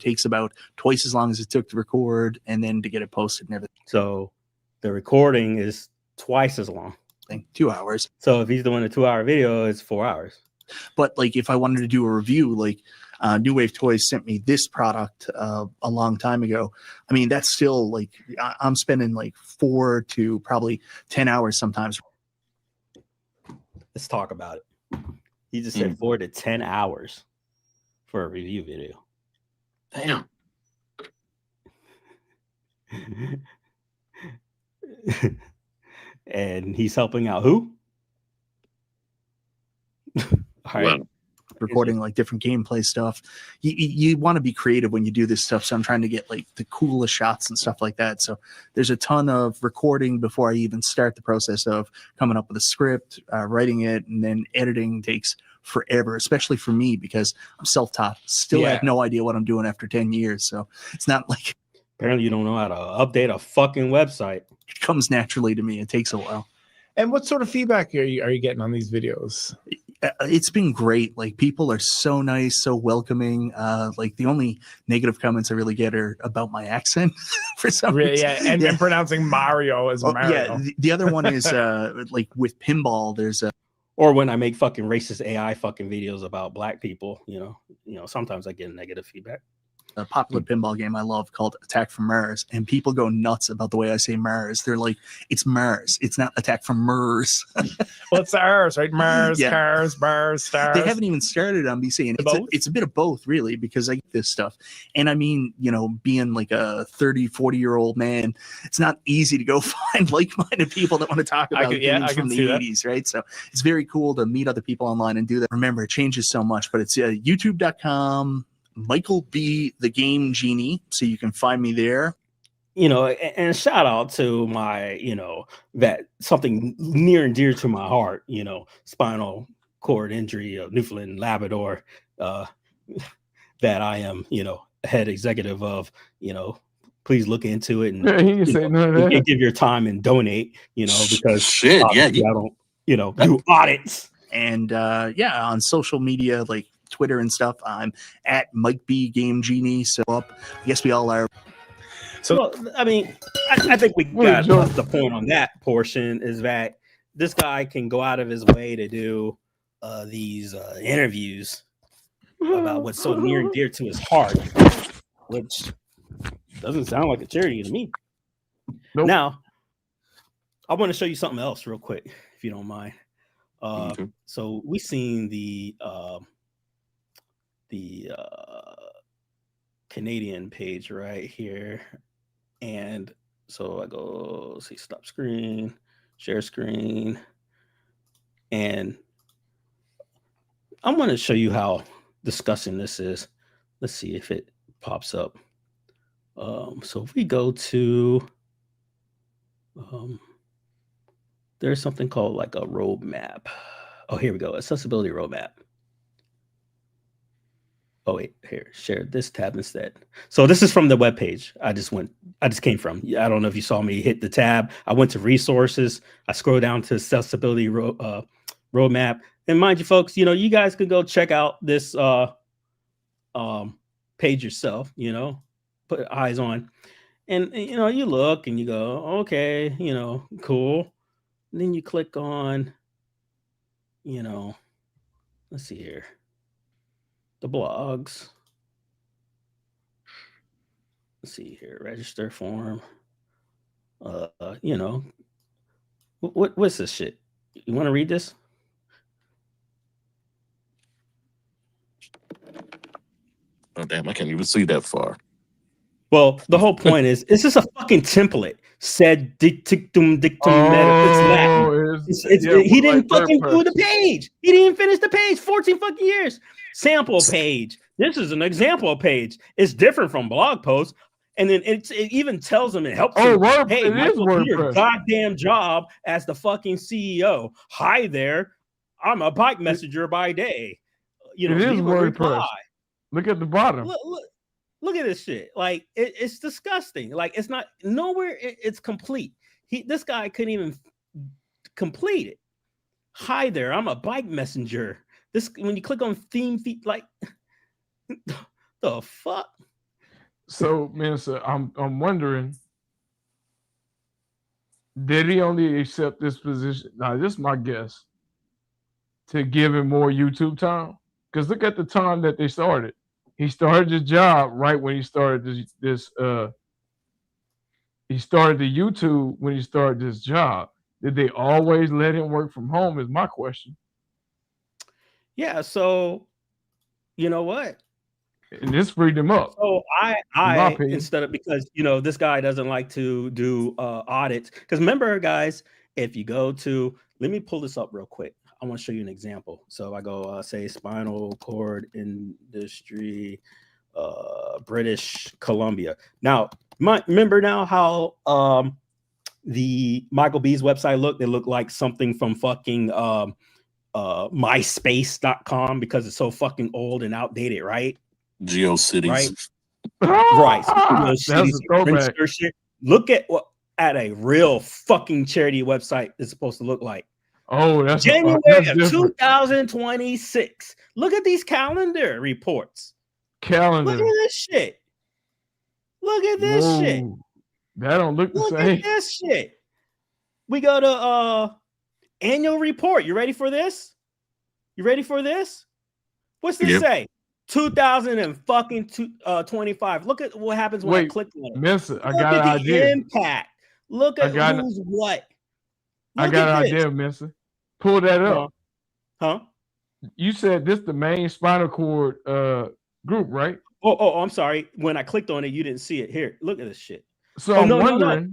takes about twice as long as it took to record and then to get it posted and everything. So the recording is twice as long. 2 hours. So if he's doing a 2 hour video, it's 4 hours. But like if I wanted to do a review, like New Wave Toys sent me this product a long time ago. I mean, that's still like I'm spending like 4 to probably 10 hours sometimes. Let's talk about it. He just said 4 to 10 hours for a review video. Damn. And he's helping out who? All right. Well, recording like different gameplay stuff. You want to be creative when you do this stuff. So I'm trying to get like the coolest shots and stuff like that. So there's a ton of recording before I even start the process of coming up with a script, writing it, and then editing takes forever, especially for me because I'm self-taught. Still have no idea what I'm doing after 10 years. So it's not like apparently you don't know how to update a fucking website. It comes naturally to me. It takes a while. And what sort of feedback are you getting on these videos? It's been great. Like people are so nice, so welcoming. Like the only negative comments I really get are about my accent for some reason. Yeah, and pronouncing Mario as Mario. Yeah, the other one is like with pinball. There's a or when I make fucking racist AI fucking videos about black people. You know, sometimes I get negative feedback. a popular pinball game I love called Attack from Mars, and people go nuts about the way I say Mars. They're like, it's Mars, it's not Attack from Mars. Well, it's ours, right? Mars, Yeah. cars, bars, stars. They haven't even started on BC, and it's a bit of both, really, because I get this stuff. And I mean, you know, being like a 30, 40-year-old man, it's not easy to go find like-minded people that want to talk about games from the 80s, right? So it's very cool to meet other people online and do that. Remember, it changes so much, but it's youtube.com, Michael B. the Game Genie, so you can find me there. You know, and shout out to my, you know, that something near and dear to my heart, you know, Spinal Cord Injury of Newfoundland, Labrador, that I am, you know, head executive of. You know, please look into it and he say none of that. give your time and donate, you know, because I don't, you know, do audits. And on social media like Twitter and stuff, I'm at Mike B Game Genie. So I guess we all are. So, well, I mean, I think we got the point on that portion is that this guy can go out of his way to do these interviews about what's so near and dear to his heart, which doesn't sound like a charity to me. Nope. Now, I want to show you something else real quick, if you don't mind. So we seen the Canadian page right here. And so I go see stop screen, share screen, and I'm going to show you how disgusting this is. Let's see if it pops up. So if we go to, there's something called like a roadmap. Oh, here we go. Accessibility roadmap. Oh, wait, here, share this tab instead. So this is from the webpage I just came from. I don't know if you saw me hit the tab. I went to resources. I scroll down to accessibility roadmap. And mind you, folks, you know, you guys could go check out this page yourself, you know, put eyes on. And, you know, you look and you go, okay, you know, cool. And then you click on, you know, let's see here. The blogs. Let's see here, register form. You know, what's this shit? You want to read this? Oh damn, I can't even see that far. Well, the whole point is, it's just a fucking template. Said dictum meta. He didn't fucking do the page. He didn't finish the page. 14 fucking years. Sample page. This is an example page. It's different from blog posts. And then it even tells them, it helps them. Hey, Michael, do your goddamn job as the fucking CEO. Hi there. I'm a bike messenger by day. You know, it is WordPress. Look at the bottom. Look at this shit. Like it's disgusting. Like it's not nowhere. It's complete. This guy couldn't even complete it. Hi there. I'm a bike messenger. This when you click on theme feed, like the fuck. So, man, so I'm wondering, did he only accept this position? Now, this is my guess. To give him more YouTube time, because look at the time that they started. He started his job right when he started this. He started the YouTube when he started this job. Did they always let him work from home? Is my question. Yeah. So, you know what? And this freed him up. So I instead of, because you know this guy doesn't like to do audits. Because remember, guys, if you go to, let me pull this up real quick. I want to show you an example. So I go say Spinal Cord Industry, British Columbia. Now, remember now how the Michael B's website looked? It looked like something from fucking myspace.com because it's so fucking old and outdated, right? GeoCities. Right. GeoCities. Look at what a real fucking charity website is supposed to look like. Oh, that's January of 2026. Look at these calendar reports. Look at this shit. Look at this shit. That don't look the same. Look at this shit. We go to annual report. You ready for this? You ready for this? What's this say? 2025. Look at what happens when I click on it. Mensa, I Look got an at the idea. impact. Look at who's what. I got an idea, Mensa. Pull that up. Huh? You said this the main spinal cord group, right? Oh, I'm sorry. When I clicked on it, you didn't see it. Here, look at this shit. So I'm wondering. No.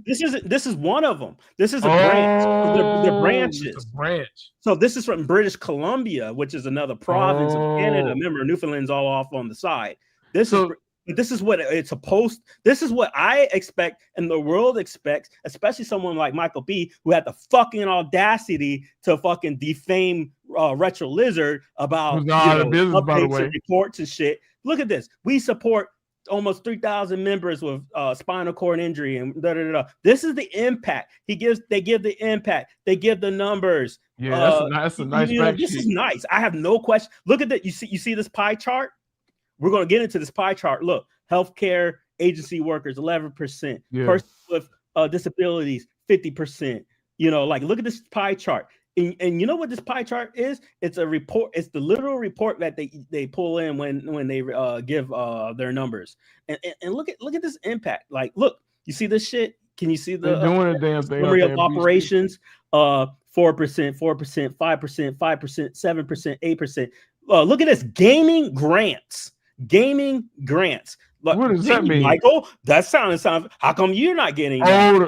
This is one of them. This is a branch. The branches. It's a branch. So this is from British Columbia, which is another province of Canada. Remember, Newfoundland's all off on the side. This is what it's supposed. This is what I expect, and the world expects, especially someone like Michael B, who had the fucking audacity to fucking defame Retro Lizard about business, by the way, reports and shit. Look at this. We support almost 3,000 members with spinal cord injury and da, da, da, da. This is the impact. They give the impact. They give the numbers. Yeah, that's a nice fact this sheet. is nice. I have no question. Look at that. You see this pie chart? We're going to get into this pie chart. Look, healthcare agency workers, 11%. Yeah. Persons with disabilities, 50%. Look at this pie chart. And you know what this pie chart is? It's a report. It's the literal report that they pull in when they give their numbers. And look at this impact. Like, look, you see this shit? Can you see the doing a damn thing summary of operations? 4%, 4%, 5%, 5%, 7%, 8%. Look at this, gaming grants. What does that mean, Michael? That sounds. How come you're not getting?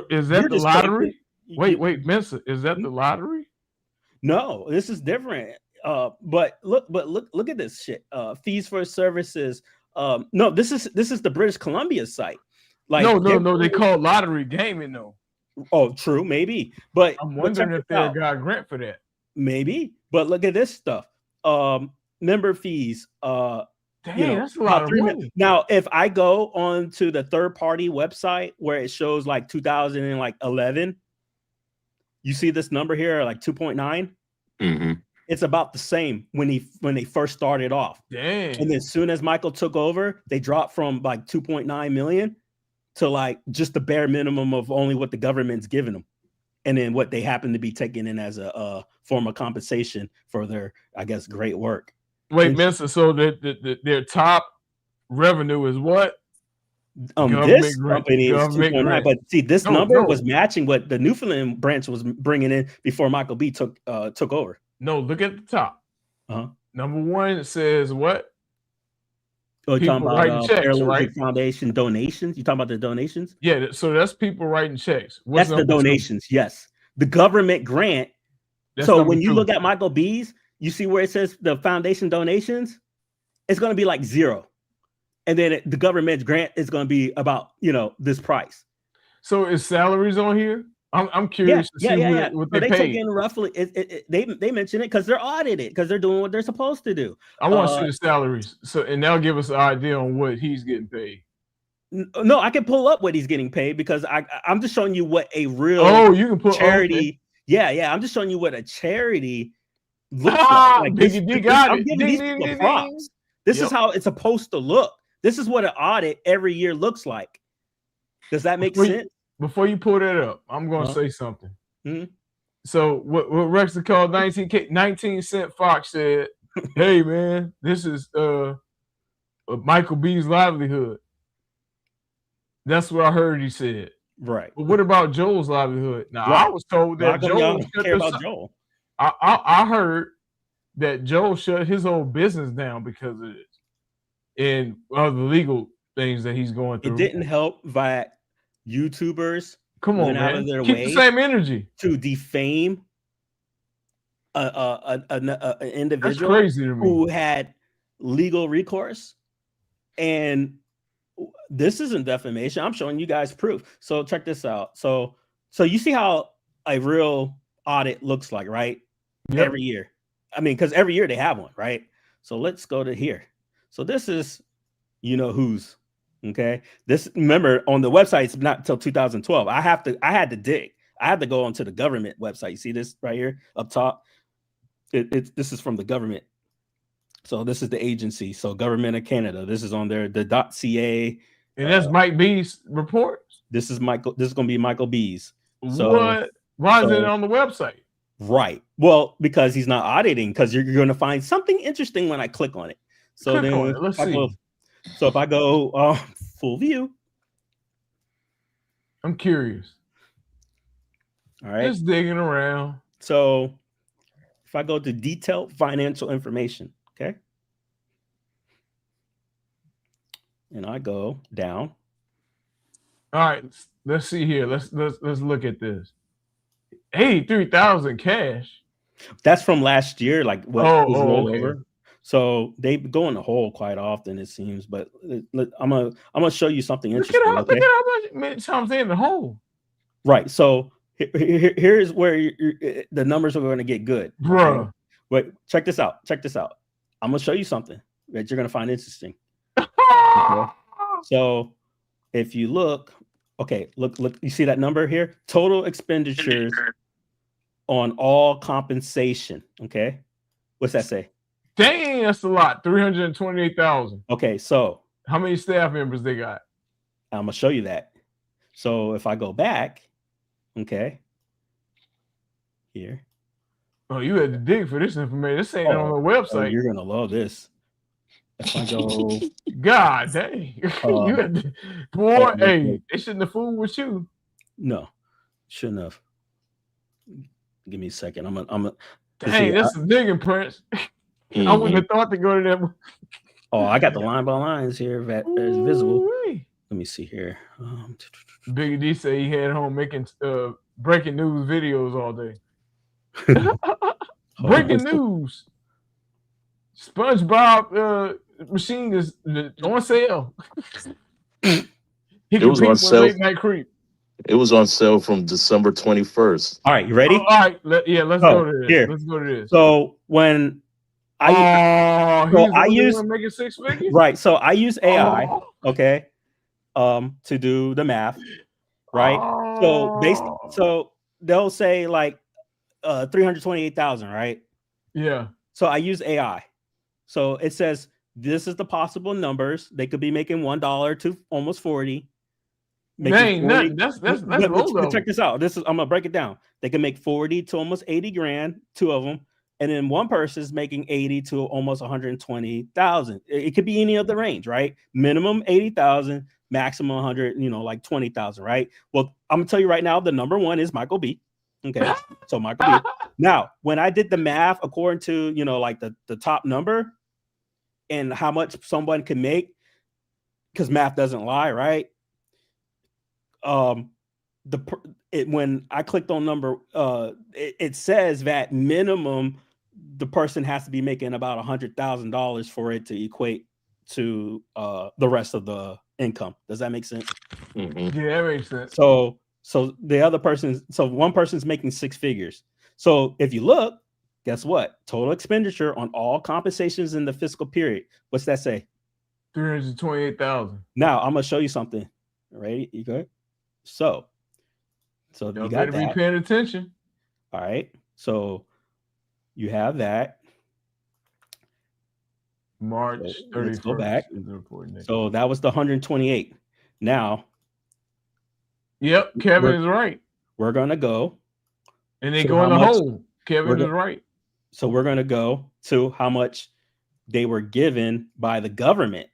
Is that the lottery? Wait, Mensa, is that the lottery? No, this is different. But look at this shit. Fees for services. No, this is the British Columbia site. Like no, they call lottery gaming though. Oh, true, maybe. But I'm wondering if they got a grant for that. Maybe. But look at this stuff. Member fees. Dang, that's a lot of money. Now, if I go on to the third-party website where it shows like 2011, you see this number here, like 2.9. Mm-hmm. It's about the same when they first started off. Dang. And then as soon as Michael took over, they dropped from like 2.9 million to like just the bare minimum of only what the government's giving them, and then what they happen to be taking in as a form of compensation for their, I guess, great work. Wait, Mensa, so their top revenue is what? This company is 2.9, but see, this number was matching what the Newfoundland branch was bringing in before Michael B took over. No, look at the top. Number one, it says what? Oh, you're talking about checks, right? Foundation donations. You talking about the donations? Yeah, so that's people writing checks. That's the donations. Yes, the government grant. So when you look at Michael B's, you see where it says the foundation donations, it's going to be like 0. And then the government's grant is going to be about, this price. So is salaries on here? I'm curious to see what they pay. Took in roughly, they mention it because they're audited, because they're doing what they're supposed to do. I want to see the salaries. And that'll give us an idea on what he's getting paid. No, I can pull up what he's getting paid because I'm just showing you what a real you can put charity. Okay. Yeah. I'm just showing you what a charity looks like. I'm giving these people props. This is how it's supposed to look. This is what an audit every year looks like. Does that make sense? Before you pull that up, I'm going to say something. So what Rex called 19 Cent Fox said, "Hey man, this is Michael B's livelihood." That's what I heard he said. Right. But what about Joel's livelihood? Now I was told that Joel care about Joel. I heard that Joel shut his whole business down because of this and other legal things that he's going through. It didn't help that YouTubers went out of their Keep way the same energy to defame an individual crazy to me. Who had legal recourse. And this isn't defamation. I'm showing you guys proof. So check this out. So you see how a real audit looks like, right? Yep. Every year. I mean, because every year they have one, right? So let's go to here. So this is, who's. Okay. This, remember, on the website, it's not until 2012. I had to dig. I had to go onto the government website. You see this right here up top? This is from the government. So this is the agency. So Government of Canada. This is on there. The .ca. And that's Mike B's report. This is going to be Michael B's. So what? Why is it on the website? Right. Well, because he's not auditing. Because you're going to find something interesting when I click on it. So Click on then it. Let's see. So if I go full view, I'm curious. all right. Just digging around. So if I go to detailed financial information, okay, and I go down. All right, let's see here. Let's look at this. 83,000 cash. That's from last year, like what was rolled okay. over. So they go in the hole quite often, it seems. But I'm gonna show you something interesting. Look at how many times they're in the hole. Right. So here's where the numbers are going to get good, bro. Okay? Wait, check this out. Check this out. I'm gonna show you something that you're gonna find interesting. Okay? So if you look, okay, look, you see that number here? Total expenditures on all compensation. Okay, what's that say? Dang, that's a lot. 328,000. Okay, so how many staff members they got? I'm gonna show you that. So if I go back, okay, here. Oh, you had to dig for this information. This ain't on the website. Oh, you're gonna love this. If I go, God dang, you had to, boy, hey, they shouldn't have fooled with you. No, shouldn't have. Give me a second. I'm a. Dang, that's a digging, Prince. I wouldn't have thought to go to that. Oh, I got the line by lines here that is visible. Let me see here. Big D said he had home making breaking news videos all day. Breaking news. SpongeBob machine is on sale. It was on sale. Late night creep. It was on sale from December 21st. All right, you ready? All right, let's go to this. Here. Let's go to this. So when I use making 6 figures, right. So I use AI, okay, to do the math, right? So they'll say like 328,000, right? Yeah. So I use AI. So it says this is the possible numbers. They could be making $1 to almost 40. Dang, that's low. Check this out. I'm gonna break it down. They can make 40 to almost 80 grand, 2 of them, and then one person's making 80 to almost 120,000. It could be any of the range, right? Minimum 80,000, maximum 100, like 20,000, right? Well, I'm gonna tell you right now, the number one is Michael B. Okay, so Michael B. Now, when I did the math according to like the top number and how much someone can make, because math doesn't lie, right? When I clicked on number, it says that minimum the person has to be making about $100,000 for it to equate to the rest of the income. Does that make sense? Mm-hmm. Yeah, that makes sense. So the other one person's making 6 figures. So if you look, guess what? Total expenditure on all compensations in the fiscal period. What's that say? 328,000. Now I'm gonna show you something. Ready? You good? So you got better that. Be paying attention. All right. So you have that. March 31st. Let's go back. So that was the 128. Now. Yep, Kevin is right. We're gonna go. And they go in the hole. Kevin is right. So we're gonna go to how much they were given by the government.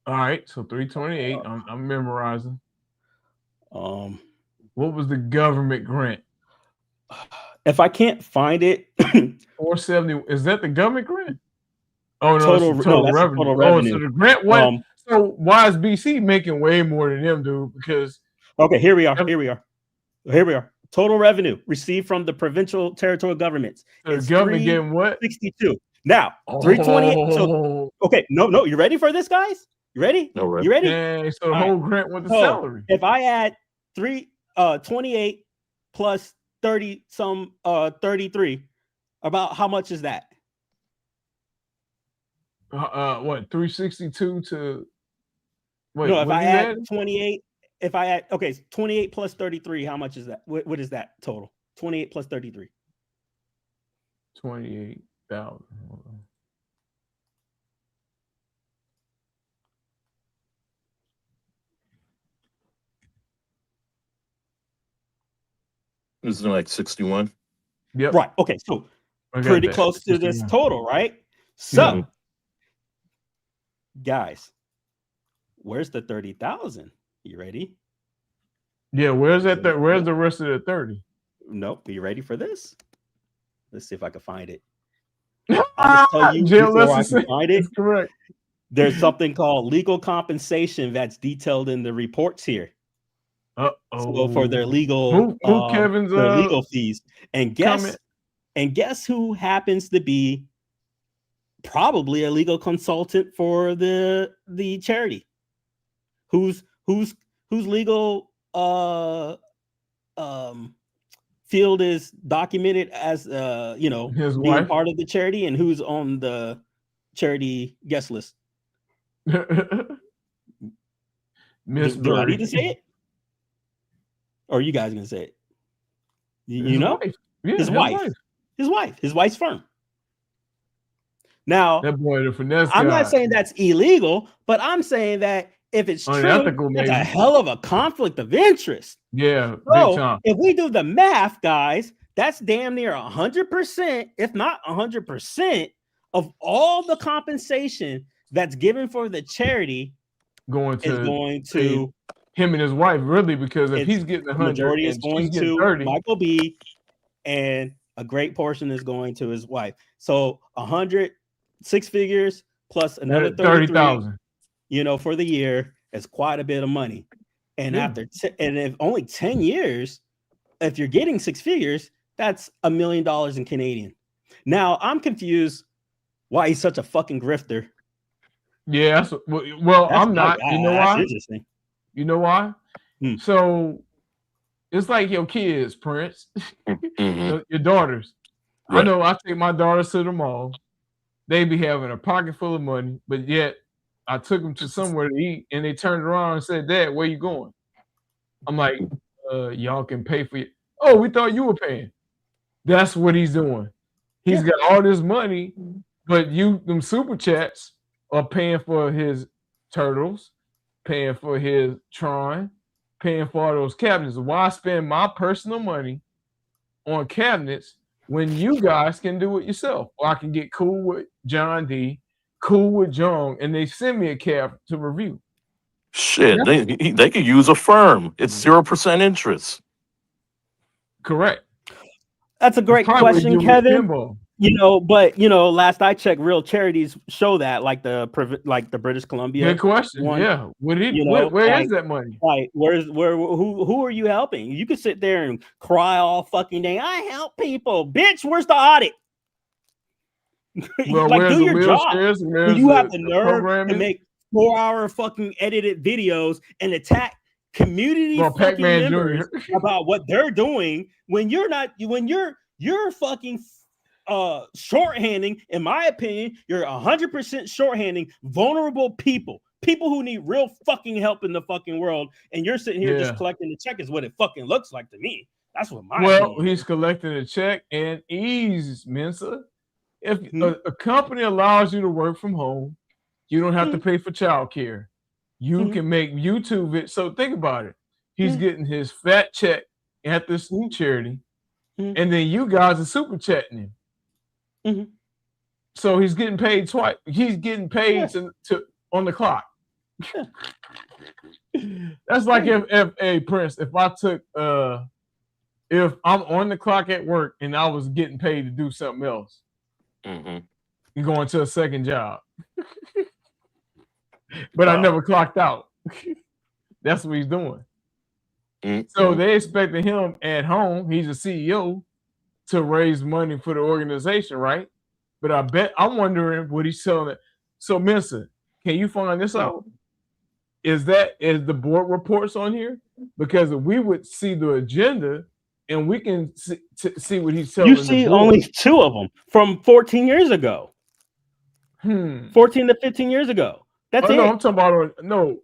All right. So 328. I'm memorizing. What was the government grant? If I can't find it, 470. Is that the government grant? Oh no, total revenue. Total revenue. Oh, so the grant what? So why is BC making way more than them, dude? Because here we are. Total revenue received from the provincial territorial governments. The government getting what? 62. Now 328. So no. You ready for this, guys? You ready? No, right. You ready? Dang, so the whole grant with the salary. If I add 28 plus 30 some 33, about how much is that? What 362 to wait? No, if I add 28, 28 plus 33, how much is that? What is that total? 28 plus 33. 28,000. Isn't it like 61? Yep. Right. Okay. So pretty close to this total, right? So Guys, where's the 30,000? You ready? Yeah, where's that? Where's the rest of the 30? Nope. Are you ready for this? Let's see if I can find it. I'll just tell you before I can find it. That's correct. There's something called legal compensation that's detailed in the reports here. So for their legal Kevin's their legal fees. And guess who happens to be probably a legal consultant for the charity? Whose legal field is documented as his being wife? part of the charity, and who's on the charity guest list? Miss Do I need to say it? Or are you guys gonna say it? You know? Wife. Yeah, his wife. His wife's firm. Now, that boy, the finesse I'm guy. not saying that's illegal, but I'm saying that if it's Unethical, true, it's a hell of a conflict of interest. Yeah, so big time. If we do the math, guys, that's damn near 100%, if not 100%, of all the compensation that's given for the charity going to him and his wife, really, because if he's getting 100, majority is going to 30. Michael B, and a great portion is going to his wife. So 100, 6 figures plus another 30,000. For the year is quite a bit of money. And after and if only 10 years, if you're getting 6 figures, that's $1 million in Canadian. Now I'm confused why he's such a fucking grifter. Yeah, I'm not. You know why? Interesting. You know why? So it's like your kids, Prince, your daughters. Right. I know I take my daughters to the mall. They be having a pocket full of money, but yet I took them to somewhere to eat, and they turned around and said, "Dad, where you going?" I'm like, "Y'all can pay for it." Oh, we thought you were paying. That's what he's doing. He's got all this money, but them super chats are paying for his turtles, paying for his Tron, paying for all those cabinets. Why spend my personal money on cabinets when you guys can do it yourself? Or I can get cool with John D, cool with Jong, and they send me a cab to review. Shit, they could use a firm. It's 0% interest. Correct. That's a great question, Kevin. But last I checked, real charities show that, like the British Columbia. Good question. One, yeah. Where is that money? Like, who are you helping? You could sit there and cry all fucking day. I help people, bitch. Where's the audit? Well, like, do your job. You have the nerve to make 4-hour fucking edited videos and attack community fucking members about what they're doing when you're not. When you're fucking shorthanding, in my opinion, you're 100% shorthanding vulnerable people who need real fucking help in the fucking world, and you're sitting here just collecting the check is what it fucking looks like to me. That's what my opinion he's collecting a check and ease, Mensa. If a company allows you to work from home, you don't have to pay for childcare. You can make YouTube it. So think about it. He's getting his fat check at this charity, and then you guys are super chatting him. So he's getting paid twice. He's getting paid on the clock. That's like if Prince, if I took if I'm on the clock at work and I was getting paid to do something else, you're going to a second job. But I never clocked out. That's what he's doing. So they expected him at home, he's a CEO, to raise money for the organization, right? But I'm wondering what he's selling it. So Mensa, can you find this out? Is the board reports on here? Because we would see the agenda and we can see what he's selling. You see only 2 of them from 14 years ago. 14 to 15 years ago. That's it. No, I'm talking about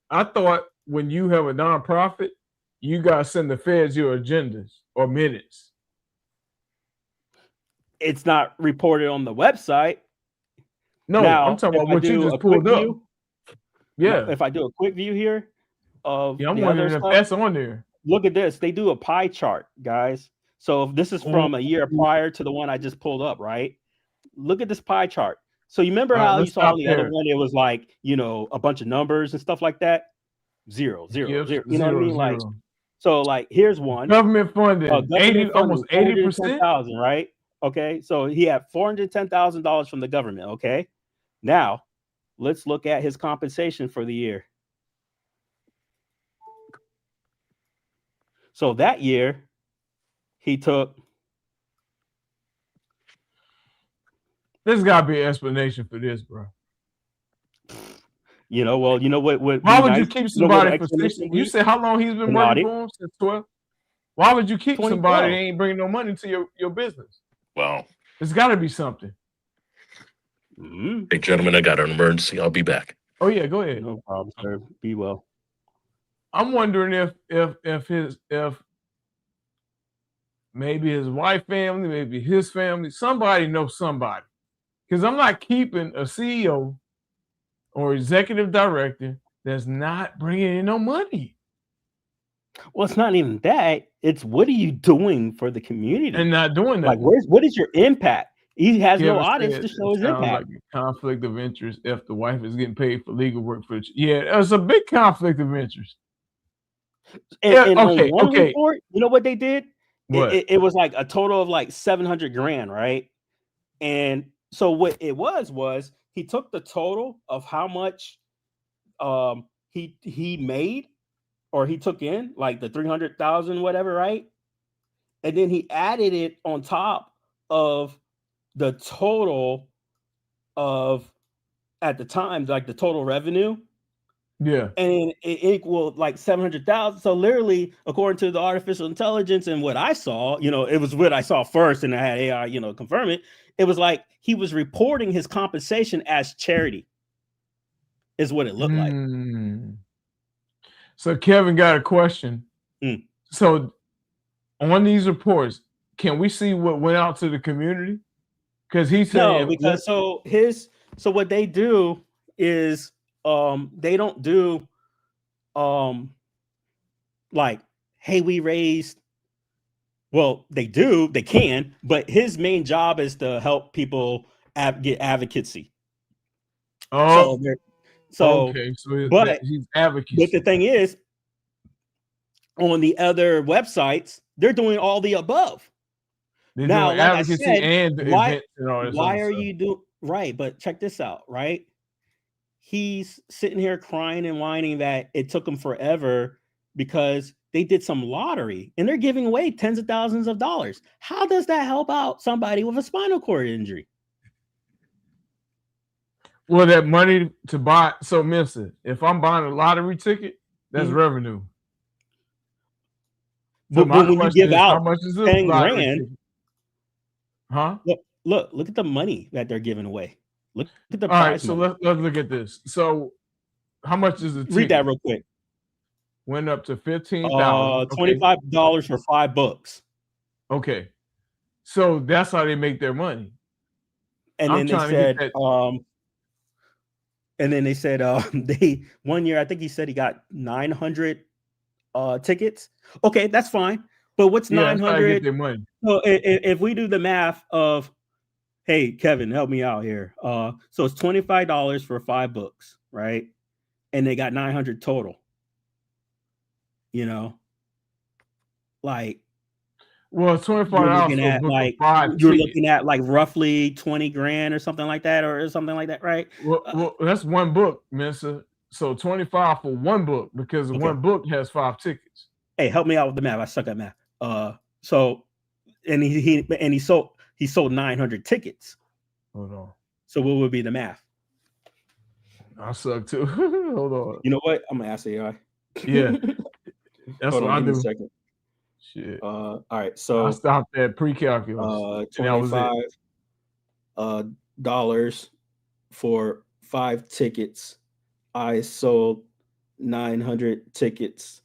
I thought when you have a nonprofit, you guys send the feds your agendas or minutes. It's not reported on the website. No, now, I'm talking about what you just pulled up. Yeah. If I do a quick view here of I'm wondering if that's on there. Look at this. They do a pie chart, guys. So if this is from a year prior to the one I just pulled up, right? Look at this pie chart. So you remember how you saw on the other there. one? It was like, you know, a bunch of numbers and stuff like that. Zero, zero, Gifts, zero. You know what I mean? zero. Like, so like, here's one. Government funded, almost 80%. $410,000, right? Okay, so he had $410,000 from the government. Okay, now let's look at his compensation for the year. So that year, he took. There's got to be an explanation for this, bro. You know, well, you know what? Why would you keep somebody for 60? You said how long he's been working for him? Since 12. Why would you keep somebody that ain't bringing no money to your business? Well, there's got to be something. Hey, gentlemen, I got an emergency. I'll be back. Oh yeah, go ahead. No problem, sir. Be well. I'm wondering if maybe his wife family, maybe his family, somebody knows somebody. Because I'm not keeping a CEO or executive director that's not bringing in no money. Well, it's not even that. It's what are you doing for the community and not doing that. Like, what is your impact? He has no audits to show his impact. Like a conflict of interest if the wife is getting paid for legal work for it's a big conflict of interest. And on one report, you know what they did? It was like a total of like 700 grand, right? And so what it was he took the total of how much he made, or he took in, like the 300,000 whatever, right? And then he added it on top of the total of, at the time, like the total revenue. Yeah. And it equaled like 700,000. So literally, according to the artificial intelligence and what I saw, you know, it was what I saw first, and I had AI, you know, confirm it. It was like he was reporting his compensation as charity, is what it looked like. So Kevin got a question. So on these reports, can we see what went out to the community? Because he said no, because so what they do is they don't do like, hey, we raised. Well, they do, they can, but his main job is to help people get advocacy. Oh, so but he's advocacy. But the thing is, on the other websites, they're doing all the above. They're now, doing like advocacy I said, and events and all this why are you doing right? But check this out, right? He's sitting here crying and whining that it took him forever because they did some lottery and they're giving away tens of thousands of dollars. How does that help out somebody with a spinal cord injury? Well, that money to buy, so Mister, if I'm buying a lottery ticket, that's revenue. So but when you give out how much is 10 grand, huh? Look at the money that they're giving away. Look at the price. All right, so let's look at this. So how much is the ticket? Read that real quick. Went up to $15,000. $25 for 5 books. Okay. So that's how they make their money. And then they said they 1 year, I think he said he got 900 tickets. Okay, that's fine. But what's 900? So if we do the math of, hey, Kevin, help me out here. So it's $25 for 5 books, right? And they got 900 total. You know, like, well, $25. You're looking at like roughly 20 grand or something like that, right? Well, that's one book, Mister. So 25 for one book because one book has 5 tickets. Hey, help me out with the math. I suck at math. So, and he sold 900 tickets. Hold on. So what would be the math? I suck too. Hold on. You know what? I'm gonna ask AI. Yeah. That's what I do. Second. Shit. All right. So I stopped at pre-calculus. $25 dollars for 5 tickets. I sold 900 tickets.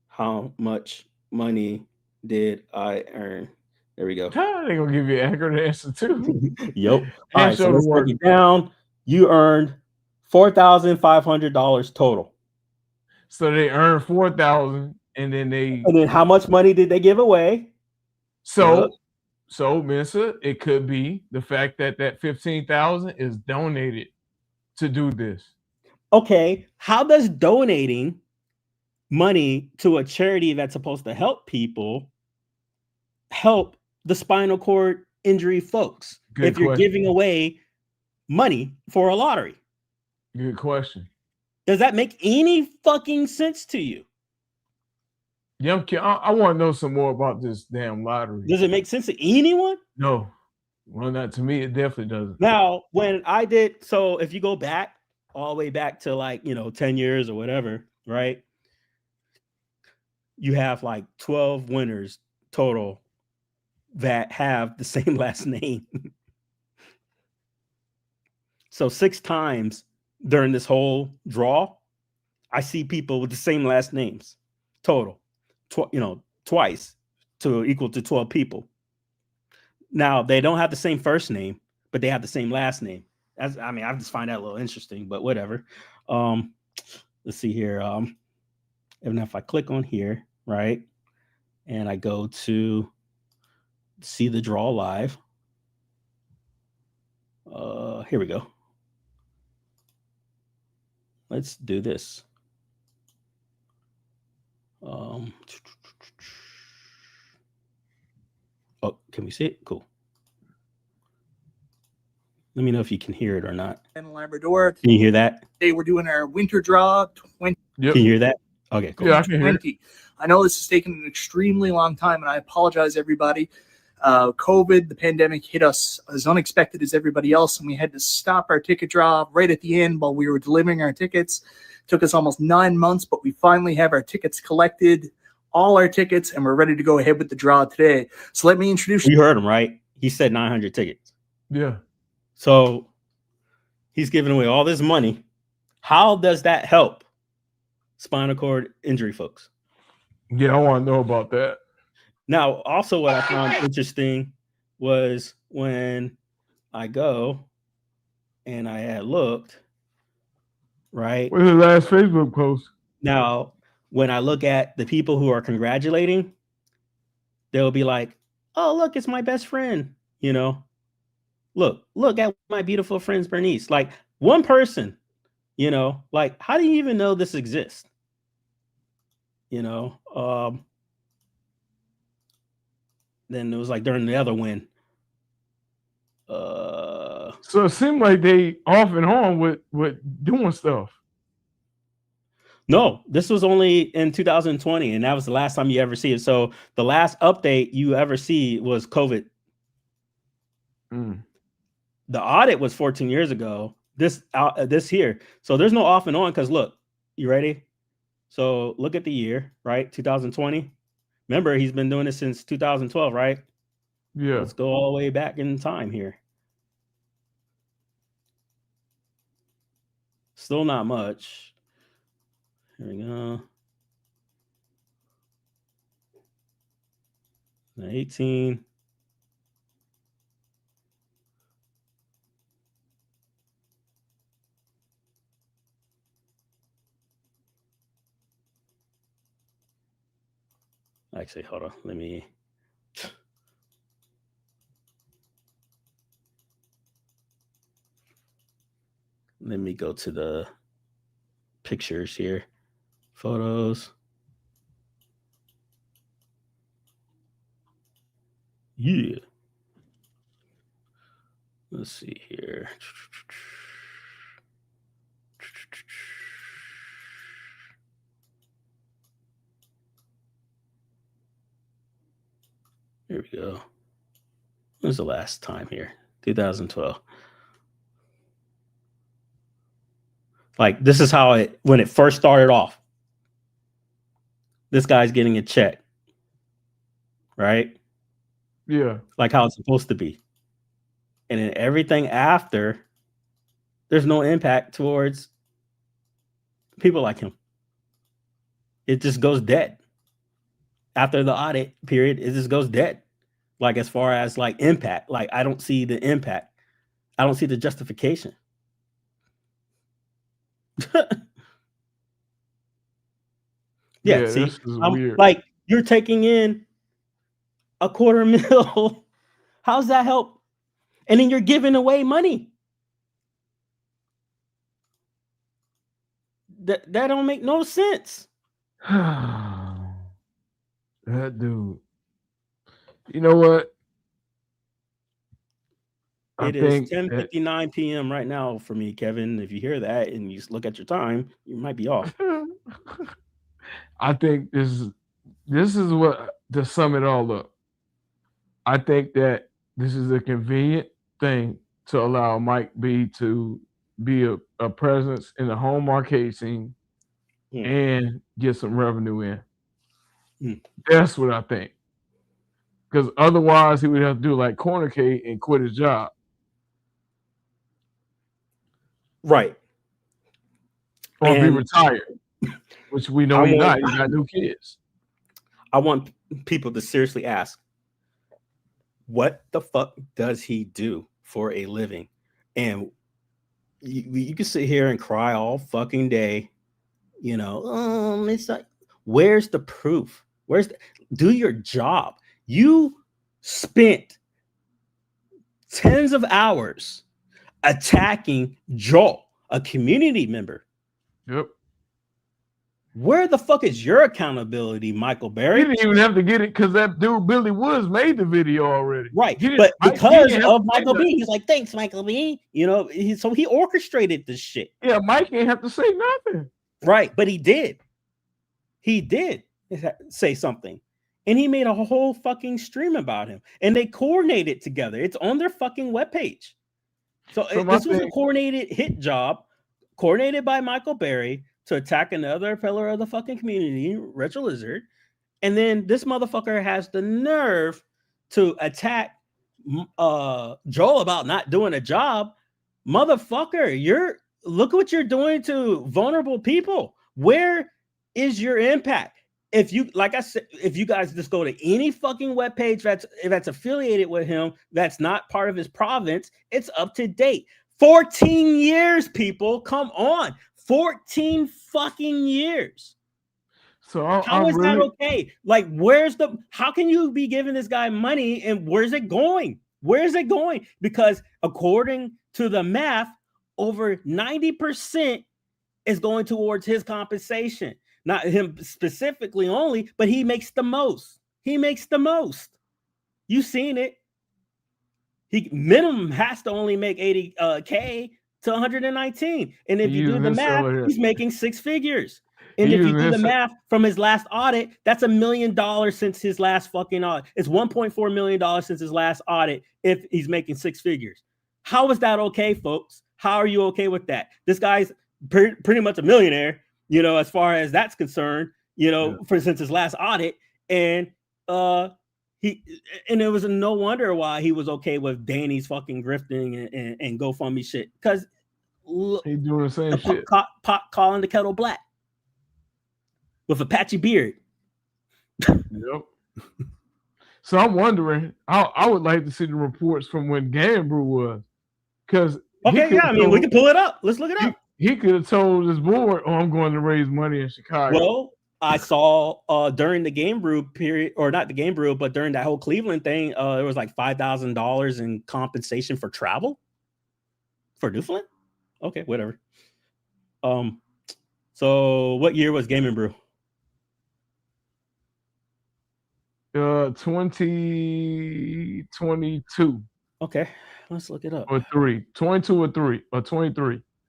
How much money did I earn? There we go. They're gonna give you an accurate answer too. Yep. All right, so let's break it down. You earned $4,500 total. So they earned $4,000, and then how much money did they give away? So So, Mensa, it could be the fact that that 15,000 is donated to do this. Okay, how does donating money to a charity that's supposed to help people help the spinal cord injury folks if you're giving away money for a lottery? Good question. Does that make any fucking sense to you? Yeah, I want to know some more about this damn lottery. Does it make sense to anyone? No. Well, not to me, it definitely doesn't. Now, when I did, so if you go back all the way back to like, 10 years or whatever, right? You have like 12 winners total that have the same last name. So 6 times during this whole draw, I see people with the same last names total, twice to equal to 12 people. Now, they don't have the same first name, but they have the same last name. I just find that a little interesting, but whatever. Let's see here. And if I click on here, right, and I go to see the draw live, here we go. Let's do this. Oh, can we see it? Cool. Let me know if you can hear it or not. In Labrador. Can you hear that? Today we're doing our winter draw. Yep. Can you hear that? Okay, cool. Yeah, I can hear it. I know this has taken an extremely long time, and I apologize, everybody. COVID, the pandemic, hit us as unexpected as everybody else, and we had to stop our ticket draw right at the end while we were delivering our tickets. It took us almost 9 months, but we finally have our tickets collected, all our tickets, and we're ready to go ahead with the draw today. So let me introduce you. You heard him, right? He said 900 tickets. Yeah. So he's giving away all this money. How does that help spinal cord injury folks? Yeah, I want to know about that. Now, also what I found interesting was when I go and I had looked, right? What's the last Facebook post? Now, when I look at the people who are congratulating, they'll be like, oh, look, it's my best friend, Look at my beautiful friend's Bernice. Like one person, like, how do you even know this exists? Then it was like during the other win. So it seemed like they off and on with doing stuff. No, this was only in 2020, and that was the last time you ever see it. So the last update you ever see was COVID. The audit was 14 years ago. This here. So there's no off and on because look, you ready? So look at the year, right? 2020. Remember, he's been doing this since 2012, right? Yeah. Let's go all the way back in time here. Still not much. Here we go. 18. Actually, hold on. Let me go to the pictures here. Photos. Yeah. Let's see here. Here we go. When was the last time here? 2012. Like, this is how when it first started off. This guy's getting a check. Right? Yeah. Like how it's supposed to be. And then everything after, there's no impact towards people like him. It just goes dead. After the audit period, it just goes dead. Like as far as like impact, like I don't see the impact. I don't see the justification. Yeah, see, this is weird. Like you're taking in $250,000 How's that help? And then you're giving away money. That don't make no sense. That dude. You know what? It is 10:59 p.m. right now for me, Kevin. If you hear that and you look at your time, you might be off. I think this is what, to sum it all up, I think that this is a convenient thing to allow Mike B to be a presence in the home arcade scene and get some revenue in. That's what I think. Because otherwise he would have to do like Cornercade and quit his job. Right. Or be retired, which we know he's not. He's got new kids. I want people to seriously ask, what the fuck does he do for a living? And you can sit here and cry all fucking day, you know, it's like, where's the proof? Do your job. You spent tens of hours attacking Joel, a community member. Yep. Where the fuck is your accountability, Michael Berry? He didn't even have to get it because that dude Billy Woods made the video already. Right, but because of Michael B, he's like, thanks, Michael B. You know, so he orchestrated this shit. Yeah, Mike ain't have to say nothing. Right, but he did. He did say something. And he made a whole fucking stream about him. And they coordinated together. It's on their fucking webpage. So this was a coordinated hit job, coordinated by Michael Berry to attack another pillar of the fucking community, Retro Lizard. And then this motherfucker has the nerve to attack Joel about not doing a job. Motherfucker, look what you're doing to vulnerable people. Where is your impact? If you, like I said, if you guys just go to any fucking webpage that's affiliated with him, that's not part of his province, it's up to date. 14 years, people, come on. 14 fucking years. So how is that okay? Like, how can you be giving this guy money and where's it going? Where is it going? Because according to the math, over 90% is going towards his compensation. Not him specifically only, but he makes the most. He makes the most. You've seen it. He minimum has to only make 80K to 119. And if you do the math, he's making six figures. And if you do the math from his last audit, that's $1 million since his last fucking audit. It's $1.4 million since his last audit if he's making six figures. How is that okay, folks? How are you okay with that? This guy's pretty much a millionaire, you know, as far as that's concerned, you know, since his last audit. And it was no wonder why he was okay with Danny's fucking grifting and GoFundMe shit. Because he's doing the same shit. Pot calling the kettle black with a patchy beard. Yep. So I'm wondering, I would like to see the reports from when Game Brew was. Because we can pull it up. Let's look it up. He could have told his board, I'm going to raise money in Chicago. Well, I saw during the Game Brew period, or not the Game Brew, but during that whole Cleveland thing, there was like $5,000 in compensation for travel for Newfoundland. Okay, whatever. So what year was Game and Brew? 2022. Okay, let's look it up. Or 22 or 23.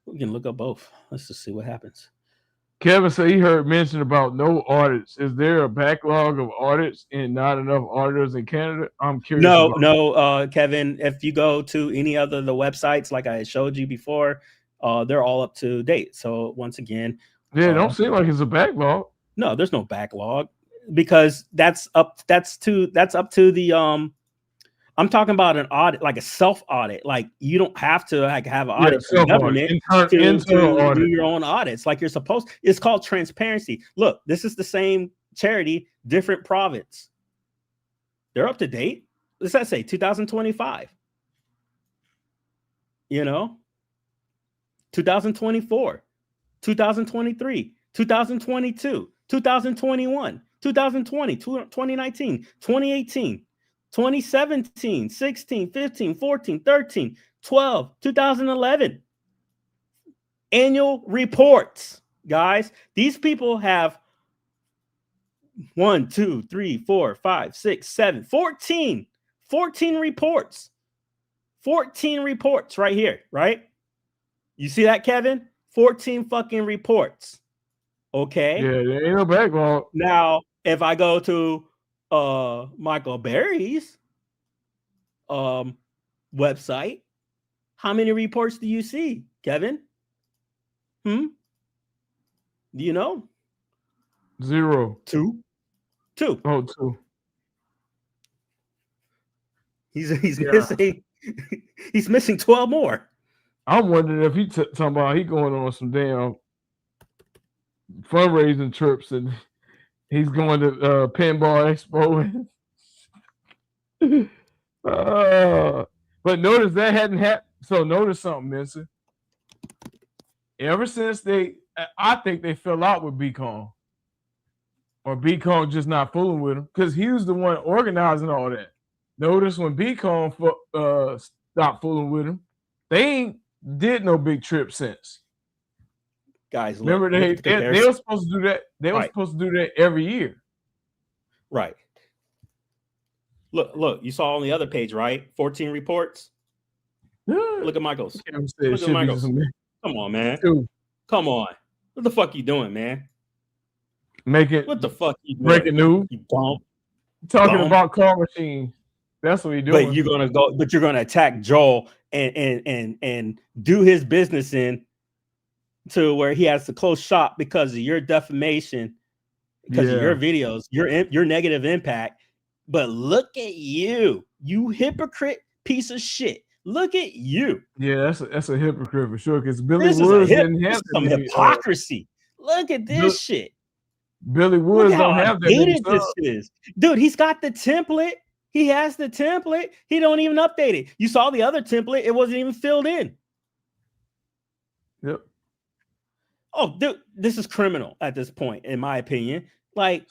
We can look up both. Let's just see what happens. Kevin said he heard mention about no audits. Is there a backlog of audits and not enough auditors in Canada? I'm curious. No, Kevin. If you go to any other of the websites, like I showed you before, they're all up to date. So once again, don't seem like it's a backlog. No, there's no backlog because that's up to the I'm talking about an audit, like a self audit. Like you don't have to like have an audit from the government to do your own audits like you're supposed. It's called transparency. Look, this is the same charity, different province. They're up to date. What's that say? 2025. You know, 2024, 2023, 2022, 2021, 2020, 2019, 2018. 2017, 16, 15, 14, 13, 12, 2011. Annual reports, guys. These people have 1, 2, 3, 4, 5, 6, 7, 14 reports. 14 reports right here, right? You see that, Kevin? 14 fucking reports. Okay. Yeah, there ain't no backlog. Now, if I go to Michael Berry's website, how many reports do you see, Kevin? Do you know? 0. 2. Oh, 2. He's missing. He's missing 12 more. I'm wondering if he talking about he going on some damn fundraising trips and he's going to Pinball Expo. But notice that hadn't happened. So notice something, Minson. Ever since I think they fell out with BCon. Or BCon just not fooling with him. Because he was the one organizing all that. Notice when BCon stopped fooling with him, they ain't did no big trip since. Guys, remember they were supposed to do that. They were supposed to do that every year. Right. Look, you saw on the other page, right? 14 reports. Look at Michael's. Look at Michael's. Come on, man. Come on. What the fuck you doing, man? What the fuck you doing? Breaking news. You bump. Talking about car machines. That's what he doing. But you're gonna attack Joel and do his business in to where he has to close shop because of your defamation, because of your videos, your negative impact. But look at you hypocrite piece of shit. Look at you. Yeah, that's a hypocrite for sure. Because Billy Woods didn't have some hypocrisy. Look at this shit. Billy Woods don't have that. This is. Dude, he's got the template. He has the template. He don't even update it. You saw the other template. It wasn't even filled in. Yep. Oh, dude, this is criminal at this point, in my opinion. Like,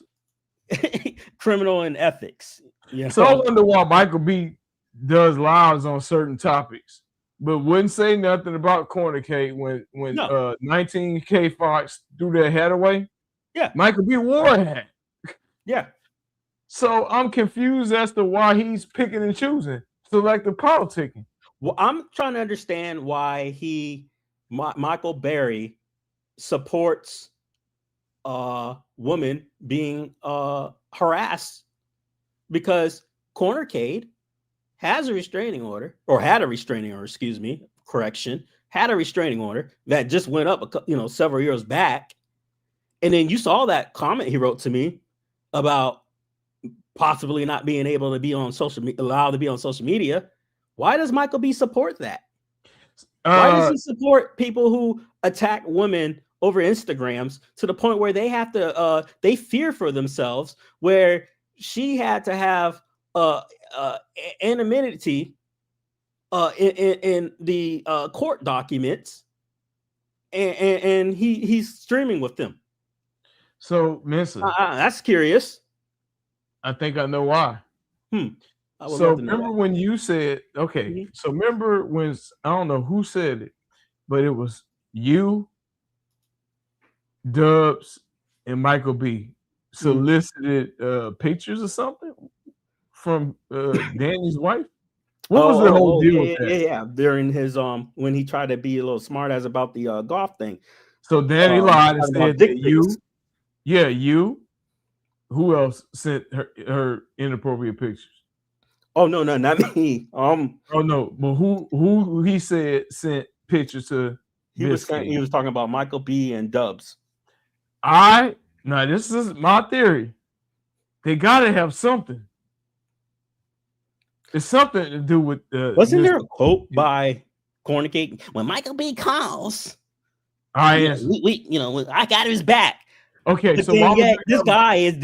criminal in ethics. Yeah. So I wonder why Michael B does lives on certain topics, but wouldn't say nothing about Corner Cake when 19K Fox threw their head away. Yeah. Michael B wore a hat. Yeah. So I'm confused as to why he's picking and choosing selective politicking. Well, I'm trying to understand why Michael Berry supports women being harassed, because Cornercade has a restraining order, or had a restraining order, had a restraining order that just went up several years back. And then you saw that comment he wrote to me about possibly not being able to be on allowed to be on social media. Why does Michael B support that? Why does he support people who attack women over Instagrams to the point where they have to they fear for themselves, where she had to have anonymity in the court documents, and he's streaming with them? So, Minson, that's curious. I think I know why. So remember when you said, so remember when, I don't know who said it, but it was you, Dubs, and Michael B solicited pictures or something from Danny's wife. What was the whole deal with that? Yeah, during his when he tried to be a little smart ass about the golf thing. So Danny lied and said that you. Who else sent her inappropriate pictures? Oh no, not me. Oh no, but who he said sent pictures to? He was talking about Michael B and Dubs. This is my theory. They gotta have something. It's something to do with. Wasn't there a quote by Cornicate when Michael B calls? I got his back. Okay, but so this guy is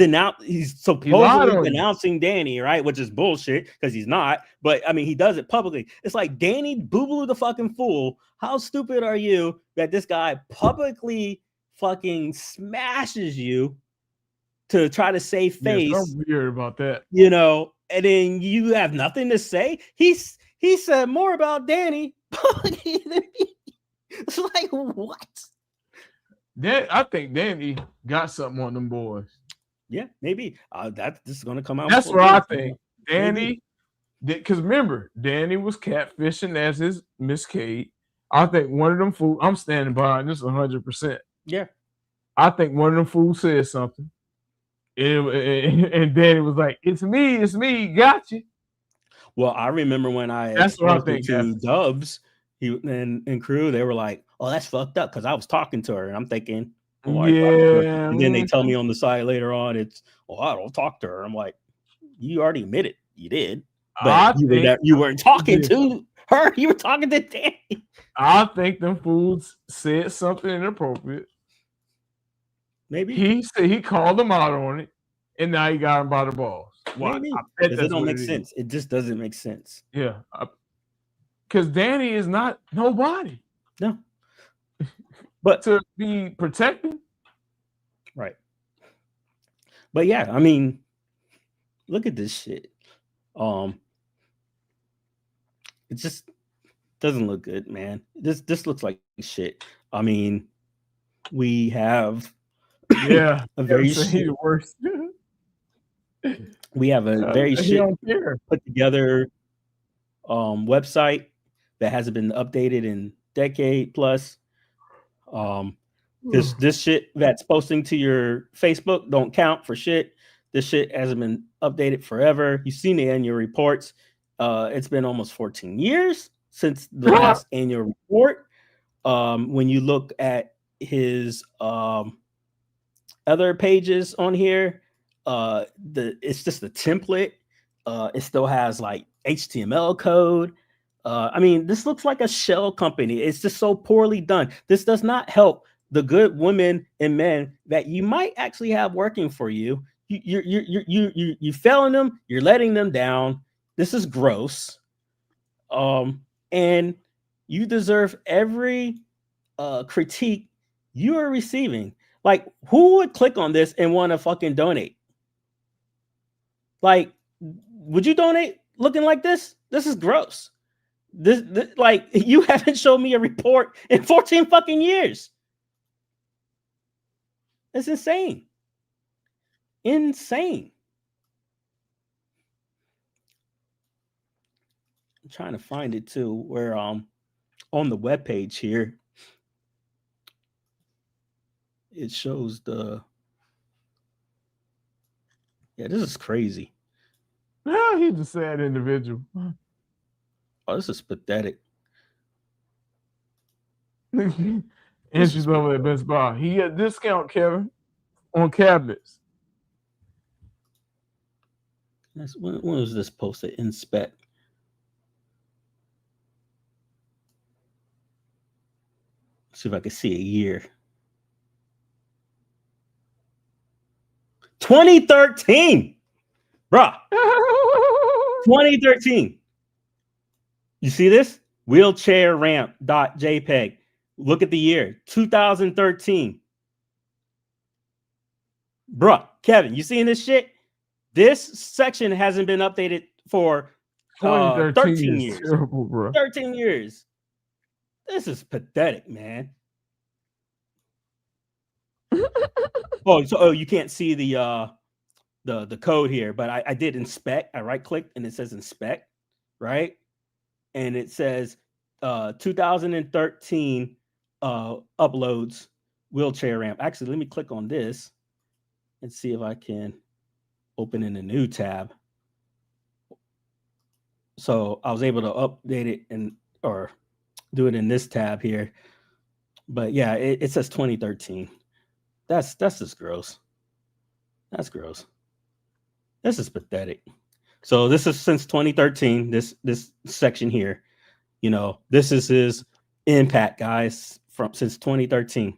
he's supposedly denouncing Danny, right? Which is bullshit because he's not. But I mean, he does it publicly. It's like, Danny Boo-Boo the fucking fool. How stupid are you that this guy publicly fucking smashes you to try to save face? I'm weird about that. and then you have nothing to say. He said more about Danny. It's like, what? I think Danny got something on them boys. Yeah, maybe. This is gonna come out. That's what I think. Danny, because remember, Danny was catfishing as his Miss Kate. I think one of them fools. I'm standing behind this 100%. Yeah, I think one of them fools said something, and Danny was like, "It's me, got you." Well, I remember when I That's what I think. To Dubs, and crew, they were like, "Oh, that's fucked up," because I was talking to her, and I'm thinking, oh, yeah. And then they tell me on the side later on, it's, "Oh, I don't talk to her." I'm like, you already admitted you did, but you weren't talking to her. You were talking to Danny. I think them fools said something inappropriate. Maybe he said he called them out on it, and now he got him by the balls. Maybe it don't make sense. It just doesn't make sense. Yeah, because Danny is not nobody. No, but to be protected, right? But yeah, I mean, look at this shit. It just doesn't look good, man. This looks like shit. I mean, we have a very worse. We have a very put together website that hasn't been updated in decade plus. This shit that's posting to your Facebook don't count for shit. This shit hasn't been updated forever. You've seen the annual reports. It's been almost 14 years since the last annual report. When you look at his other pages on here, it's just a template. It still has like HTML code. I mean, this looks like a shell company. It's just so poorly done. This does not help the good women and men that you might actually have working for you. You're failing them. You're letting them down. This is gross. And you deserve every critique you are receiving. Like, who would click on this and want to fucking donate? Like, would you donate looking like this? This is gross. This like, you haven't shown me a report in 14 fucking years. It's insane. Insane. I'm trying to find it too, where on the webpage here, it shows the, yeah, this is crazy. Yeah, he's a sad individual. Oh, this is pathetic. And she's over at Best Buy. He got a discount, Kevin, on cabinets. When was this posted? Inspect. Let's see if I can see a year. 2013, bruh. 2013. You see this? Wheelchair ramp.jpg. Look at the year, 2013. Bruh, Kevin, you seeing this shit? This section hasn't been updated for 13 years. Terrible, bro. 13 years. This is pathetic, man. So you can't see the code here, but I did inspect. I right-clicked and it says inspect, right? And it says 2013 uploads wheelchair ramp. Actually, let me click on this and see if I can open in a new tab. So I was able to update it or do it in this tab here. But yeah, it says 2013. That's just gross. That's gross. This is pathetic. So this is since 2013, this section here. You know, this is his impact, guys, since 2013.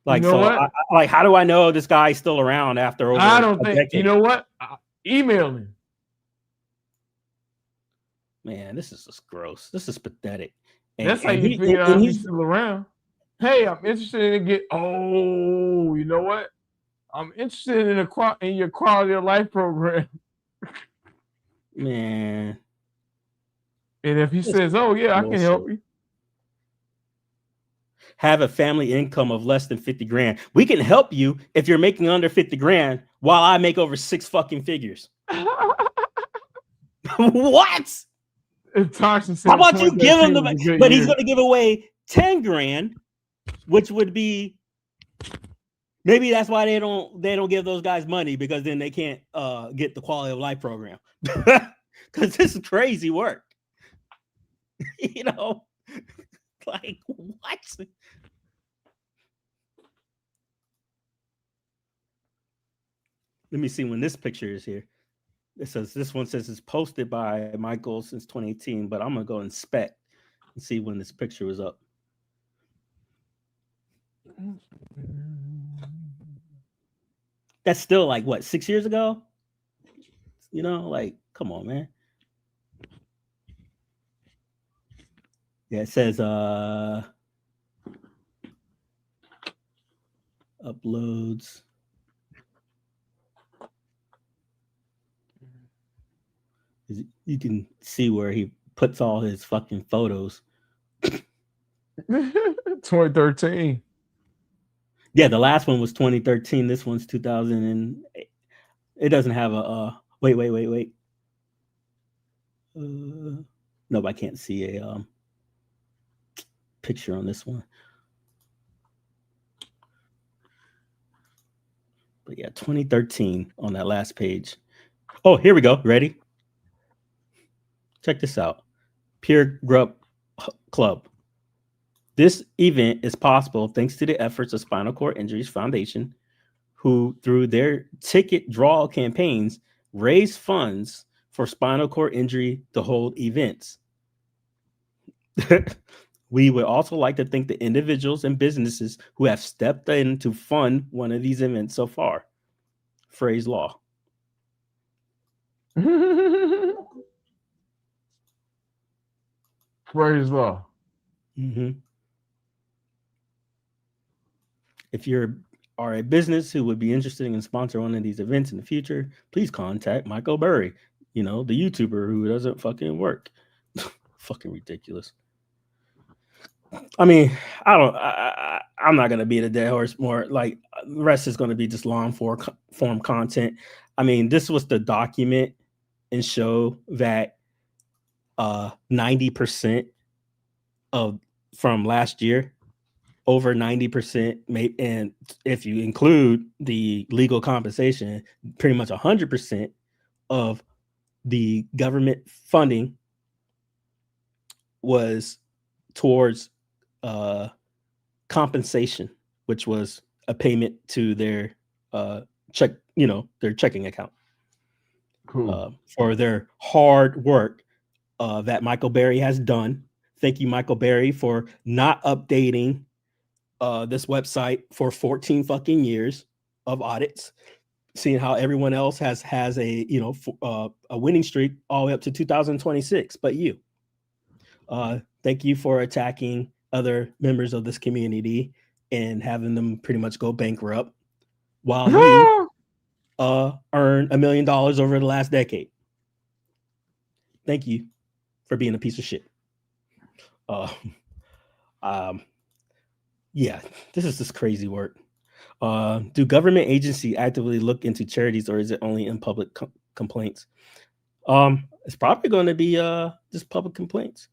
Like, you know, so like, how do I know this guy's still around after over a decade? You know what? Email him. Man, this is just gross. This is pathetic. That's how you figure out he's still around. Hey, I'm interested in you know what? I'm interested in your quality of life program. Man. And if he says, "Oh yeah, I can help you," have a family income of less than 50 grand. We can help you if you're making under 50 grand while I make over 6 fucking figures. What? How about you give him the, but he's going to give away 10 grand, which would be, maybe that's why they don't give those guys money, because then they can't get the quality of life program. Because this is crazy work. You know, like what? Let me see when this picture is here. It says, this one says it's posted by Michael since 2018, but I'm gonna go inspect and see when this picture was up. That's still like what, 6 years ago? You know, like, come on, man. Yeah, it says uploads. You can see where he puts all his fucking photos. 2013. Yeah, the last one was 2013. This one's 2008. It doesn't have a wait. Nope, I can't see a picture on this one. But yeah, 2013 on that last page. Oh, here we go. Ready? Check this out. Pure Grub Club. This event is possible thanks to the efforts of Spinal Cord Injuries Foundation, who, through their ticket draw campaigns, raise funds for spinal cord injury to hold events. We would also like to thank the individuals and businesses who have stepped in to fund one of these events so far. Phrase law. Phrase law. Mm-hmm. If you are a business who would be interested in sponsoring one of these events in the future, please contact Michael Burry, you know, the YouTuber who doesn't fucking work. Fucking ridiculous. I mean, I'm not going to beat a dead horse more. Like, the rest is going to be just long form content. I mean, this was to document and show that 90% of from last year, over 90%, and if you include the legal compensation, pretty much 100% of the government funding was towards compensation, which was a payment to their check, you know, their checking account. Cool. For their hard work that Michael Berry has done. Thank you, Michael Berry, for not updating this website for 14 fucking years of audits, seeing how everyone else has a, you know, a winning streak all the way up to 2026, but you. Thank you for attacking other members of this community and having them pretty much go bankrupt while you earn $1 million over the last decade. Thank you for being a piece of shit. Yeah, this is just crazy work. Do government agency actively look into charities, or is it only in public complaints? It's probably going to be just public complaints.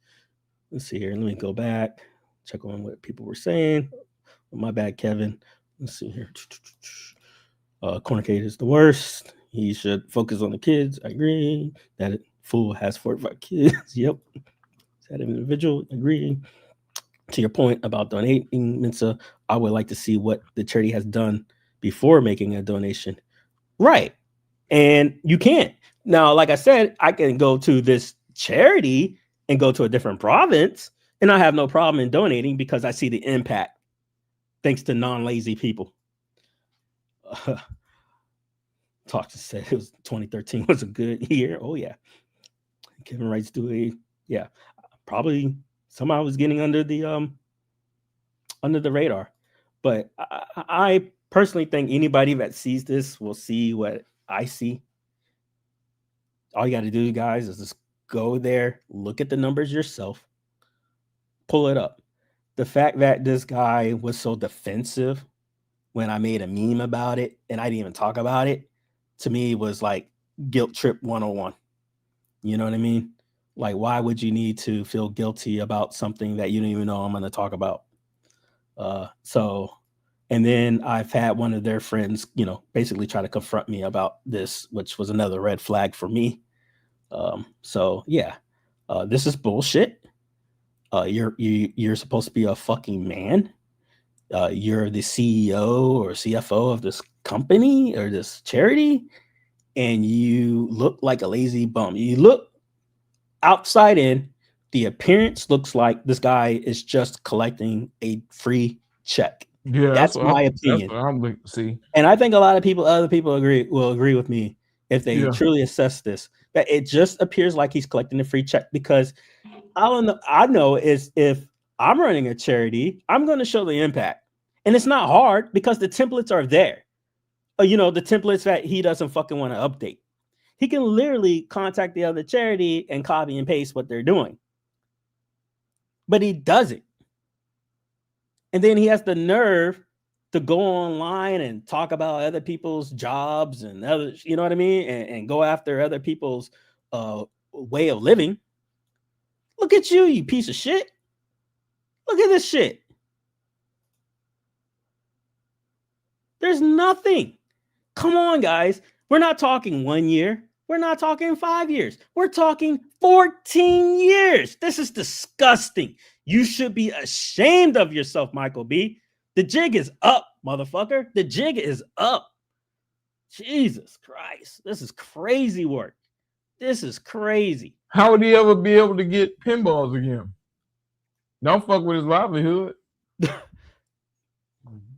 Let's see here. Let me go back, check on what people were saying. My bad, Kevin. Let's see here. Cornucade is the worst. He should focus on the kids. I agree. That fool has 45 kids. Yep. That individual. Agree. To your point about donating, Mensa, I would like to see what the charity has done before making a donation. Right. And you can't. Now, like I said, I can go to this charity and go to a different province, and I have no problem in donating because I see the impact thanks to non-lazy people. Talks said it was 2013 was a good year. Oh, yeah. Kevin Wright's doing, yeah. Probably somehow was getting under the radar. But I personally think anybody that sees this will see what I see. All you got to do, guys, is just go there, look at the numbers yourself, pull it up. The fact that this guy was so defensive when I made a meme about it and I didn't even talk about it, to me was like guilt trip 101. You know what I mean? Like, why would you need to feel guilty about something that you don't even know I'm going to talk about? And then I've had one of their friends, basically try to confront me about this, which was another red flag for me. This is bullshit. You're supposed to be a fucking man. You're the CEO or CFO of this company or this charity, and you look like a lazy bum. You look outside in. The appearance looks like this guy is just collecting a free check. Yeah, that's my opinion. That's what I'm looking to see. And I think a lot of other people will agree with me if they truly assess this, that it just appears like he's collecting a free check, because I know is if I'm running a charity, I'm going to show the impact. And it's not hard because the templates are there. The templates that he doesn't fucking want to update. He can literally contact the other charity and copy and paste what they're doing. But he doesn't. And then he has the nerve to go online and talk about other people's jobs and others, you know what I mean? And go after other people's way of living. Look at you, you piece of shit. Look at this shit. There's nothing. Come on, guys. We're not talking 1 year. We're not talking 5 years. We're talking 14 years. This is disgusting. You should be ashamed of yourself, Michael B. The jig is up, motherfucker. The jig is up. Jesus Christ. This is crazy work. This is crazy. How would he ever be able to get pinballs again? Don't fuck with his livelihood.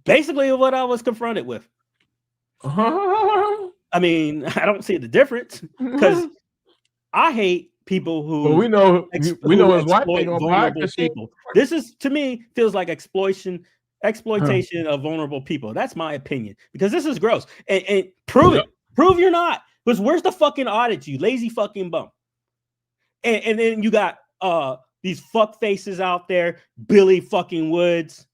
Basically what I was confronted with. I mean, I don't see the difference, because I hate people who we know his wife ain't gonna buy people. This is, to me, feels like exploitation of vulnerable people. That's my opinion, because this is gross. And prove it. Prove you're not. Because where's the fucking audit, you lazy fucking bum? And then you got these fuck faces out there, Billy fucking Woods,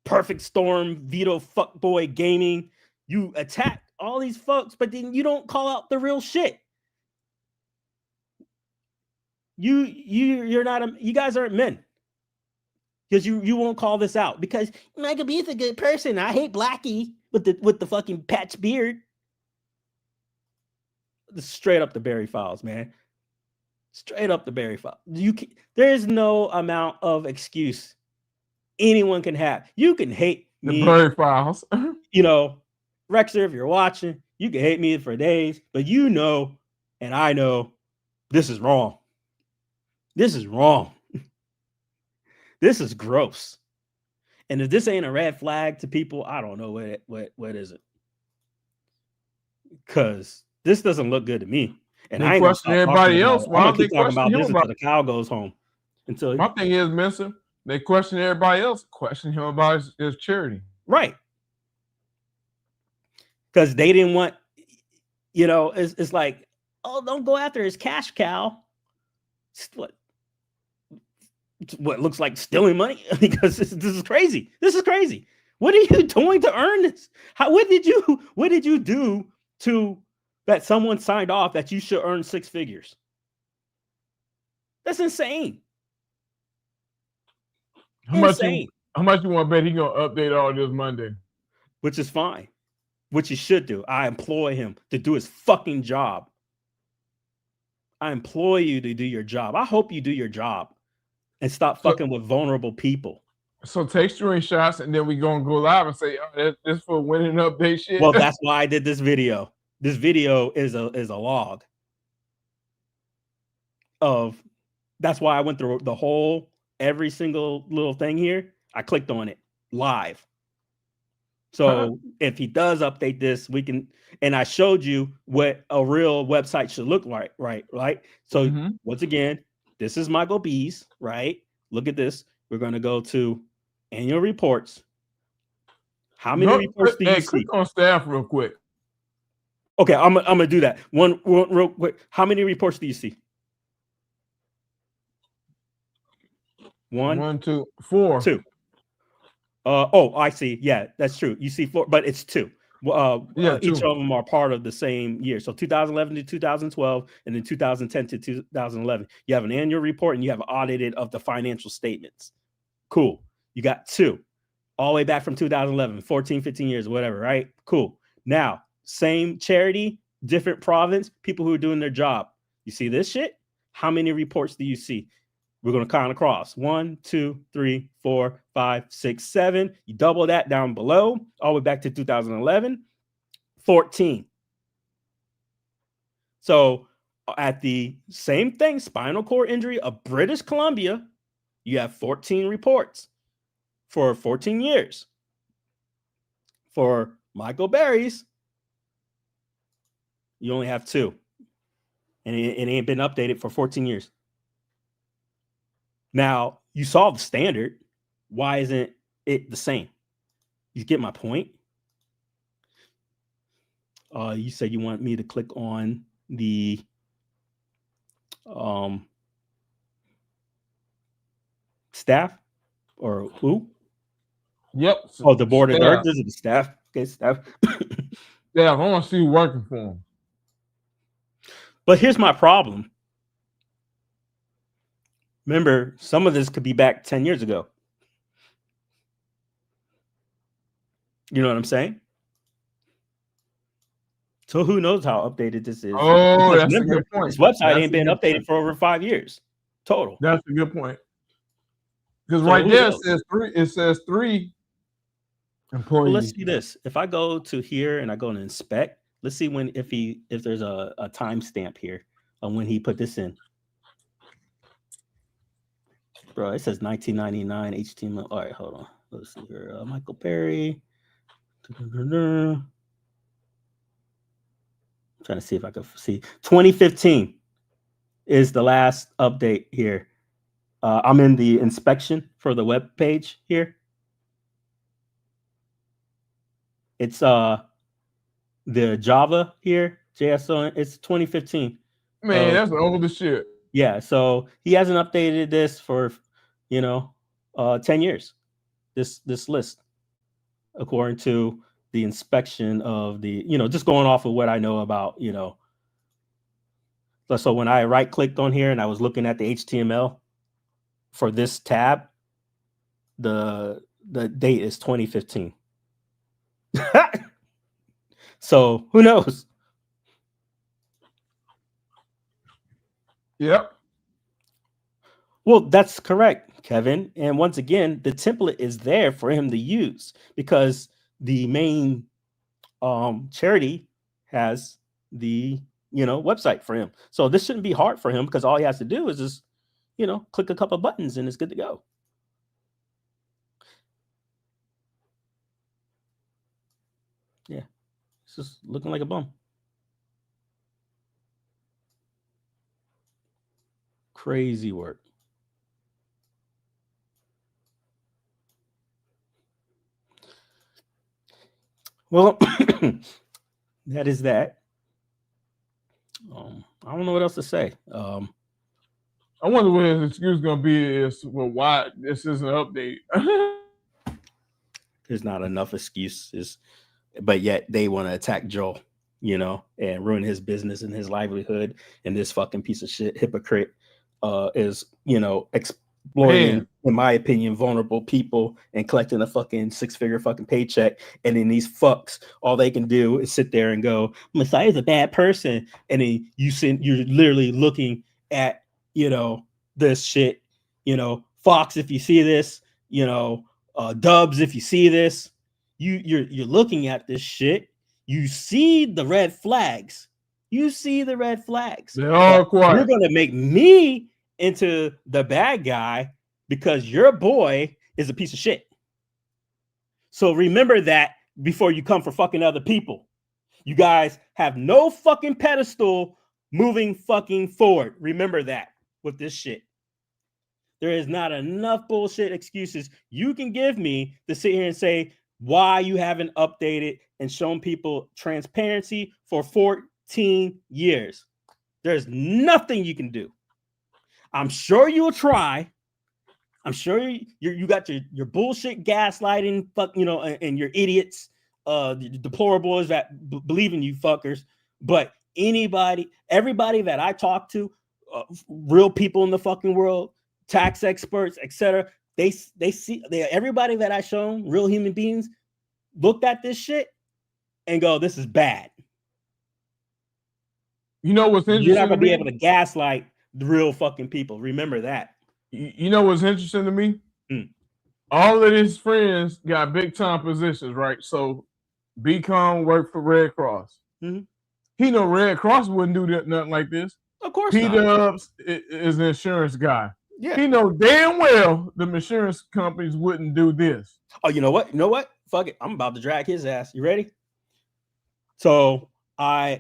Perfect Storm, Vito Fuckboy Gaming. You attack all these folks, but then you don't call out the real shit. You're not you guys aren't men, because you won't call this out, because Michael B is a good person. I hate Blackie with the fucking patch beard. Straight up the Barry Files, man. Straight up the Barry Files. There's no amount of excuse anyone can have. You can hate me. The Barry Files. Rexer, if you're watching, you can hate me for days, but and I know this is wrong. This is wrong. This is gross. And if this ain't a red flag to people, I don't know what is it. Because this doesn't look good to me. And I ain't question everybody else. Why don't they talking question about him this about until the cow goes home? My thing is, Mister, they question everybody else. Question him about his charity. Right. Because they didn't want, it's like, oh, don't go after his cash cow. What looks like stealing money, because this is crazy. This is crazy. What are you doing to earn this? What did you do to that someone signed off that you should earn 6 figures? That's insane. How much you want to bet he gonna update all this Monday? Which is fine. Which he should do. I employ him to do his fucking job. I employ you to do your job. I hope you do your job and stop fucking with vulnerable people. So take screenshots, and then we gonna go live and say, "Oh, this for winning update shit." Well, that's why I did this video. This video is a log of. That's why I went through the whole, every single little thing here. I clicked on it live. So if he does update this, we can, and I showed you what a real website should look like, right? So once again, this is Michael B's, right? Look at this. We're going to go to annual reports. How many reports do you see? Click on staff real quick. Okay, I'm gonna do that. One real quick. How many reports do you see? 1, 2, 4. 2. Oh, I see. Yeah, that's true. You see 4, but it's 2. Each 2. of them are part of the same year. So 2011 to 2012, and then 2010 to 2011. You have an annual report and you have audited of the financial statements. Cool. You got 2 all the way back from 2011, 14, 15 years, whatever, right? Cool. Now, same charity, different province, people who are doing their job. You see this shit? How many reports do you see? We're going to count across 1, 2, 3, 4, 5, 6, 7. You double that down below, all the way back to 2011, 14. So at the same thing, spinal cord injury of British Columbia, you have 14 reports for 14 years. For Michael Berry's, you only have 2. And it ain't been updated for 14 years. Now, you saw the standard. Why isn't it the same? You get my point? You said you want me to click on the staff or who? Yep. Oh, the board of directors of the staff. Okay, staff. Yeah, I want to see you working for them. But here's my problem. Remember, some of this could be back 10 years ago. You know what I'm saying? So who knows how updated this is? Oh, that's a good point. This website ain't been updated for over 5 years total. That's a good point. Because right there it says 3 employees. Well, let's see this. If I go to here and I go to inspect, let's see if there's a timestamp here on when he put this in. Bro, it says 1999 HTML. All right, hold on. Let's see here. Michael Perry. I'm trying to see if I can see. 2015 is the last update here. I'm in the inspection for the web page here. It's the Java here, JSON. It's 2015. Man, that's old as shit. Yeah, so he hasn't updated this for 10 years. This list, according to the inspection of the, just going off of what I know about, So when I right clicked on here and I was looking at the HTML for this tab, the date is 2015. So who knows? Yep. Well, that's correct, Kevin. And once again, the template is there for him to use because the main charity has the website for him. So this shouldn't be hard for him because all he has to do is just click a couple of buttons and it's good to go. Yeah, it's just looking like a bum. Crazy work. Well, that is that. I don't know what else to say. I wonder what his excuse is going to be is why this isn't an update. There's not enough excuses, but yet they want to attack Joel, and ruin his business and his livelihood. And this fucking piece of shit hypocrite is, exploiting, in my opinion, vulnerable people and collecting a fucking 6-figure fucking paycheck. And then these fucks, all they can do is sit there and go, Messiah's a bad person. And then you're literally looking at, this shit, Fox, if you see this, Dubs, if you see this, you're looking at this shit. You see the red flags. They're all quiet. You're going to make me into the bad guy because your boy is a piece of shit. So remember that before you come for fucking other people. You guys have no fucking pedestal moving fucking forward. Remember that with this shit. There is not enough bullshit excuses you can give me to sit here and say, why you haven't updated and shown people transparency for 14 years. There's nothing you can do. I'm sure you'll try. I'm sure you got your bullshit gaslighting, and your idiots, the deplorables that believe in you fuckers. But everybody that I talk to, real people in the fucking world, tax experts, etc., they see everybody that I shown, real human beings, looked at this shit and go, "This is bad." You know what's interesting? You're not gonna be able to gaslight the real fucking people. Remember that. You know what's interesting to me? All of his friends got big time positions, right? So Beacon worked for Red Cross. He know Red Cross wouldn't do nothing like this. Of course not. P-Dubs is an insurance guy. Yeah. He know damn well the insurance companies wouldn't do this. Oh, you know what? Fuck it. I'm about to drag his ass. You ready? So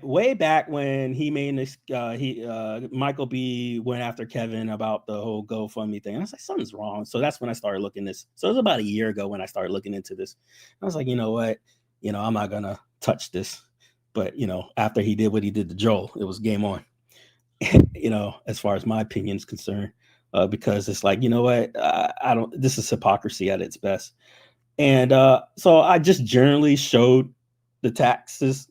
way back when he made this, Michael B went after Kevin about the whole GoFundMe thing. And I was like, something's wrong. So that's when I started looking this. So it was about a year ago when I started looking into this. I was like, you know what? I'm not gonna touch this. But after he did what he did to Joel, it was game on. As far as my opinion is concerned, because it's like, I don't. This is hypocrisy at its best. And so I just generally showed the taxes.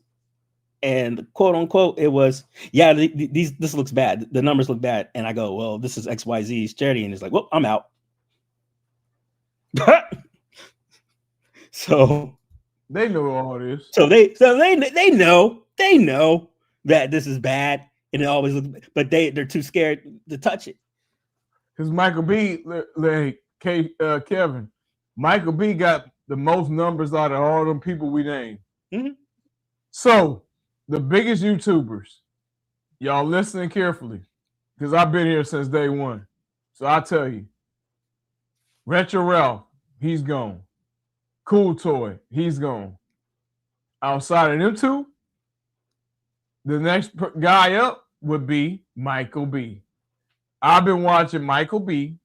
And quote unquote, it was, this looks bad. The numbers look bad. And I go, well, this is XYZ's charity. And it's like, well, I'm out. So they know all this. So they know that this is bad. And it always looks, but they're too scared to touch it. Because Michael B, Kevin, Michael B got the most numbers out of all them people we named. So the biggest YouTubers, y'all listening carefully, because I've been here since day one. So I tell you, Retro Ralph, he's gone. Cool Toy, he's gone. Outside of them two, the next guy up would be Michael B. I've been watching Michael B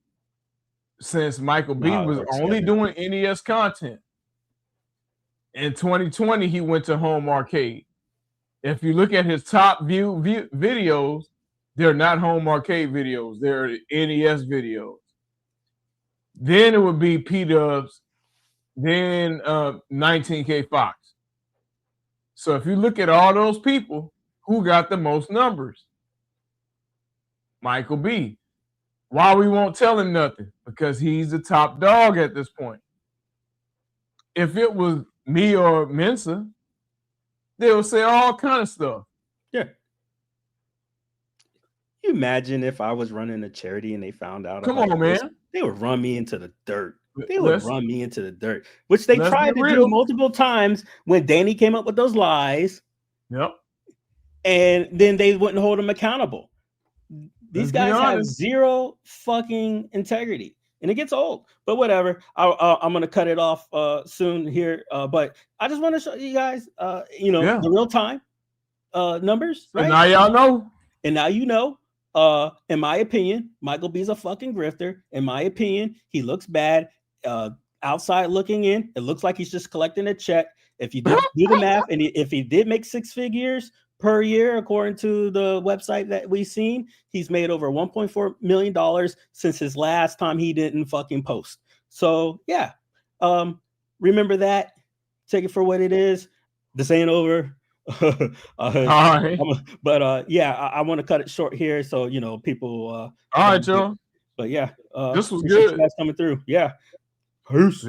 since Michael B was only doing NES content. In 2020, he went to home arcade. If you look at his top view videos, they're not home arcade videos. They're NES videos. Then it would be P-Dubs, then 19K Fox. So if you look at all those people, who got the most numbers? Michael B. Why we won't tell him nothing? Because he's the top dog at this point. If it was me or Mensa, they will say all kind of stuff. Yeah. You imagine if I was running a charity and they found out. Come on, man. They would run me into the dirt. Run me into the dirt, which they tried to do multiple times when Danny came up with those lies. Yep. And then they wouldn't hold him accountable. These guys have zero fucking integrity. And it gets old, but whatever. I'm gonna cut it off soon here. But I just want to show you guys, the real time numbers. Right? And now y'all know. And now you know. In my opinion, Michael B's a fucking grifter. In my opinion, he looks bad. Outside looking in, it looks like he's just collecting a check. If you do the math, and if he did make 6 figures per year, according to the website that we've seen, he's made over $1.4 million since his last time he didn't fucking post. So yeah, remember that. Take it for what it is. This ain't over. All right. I want to cut it short here, so people. All right, Joe. But yeah, this was good. You guys coming through. Yeah. Peace.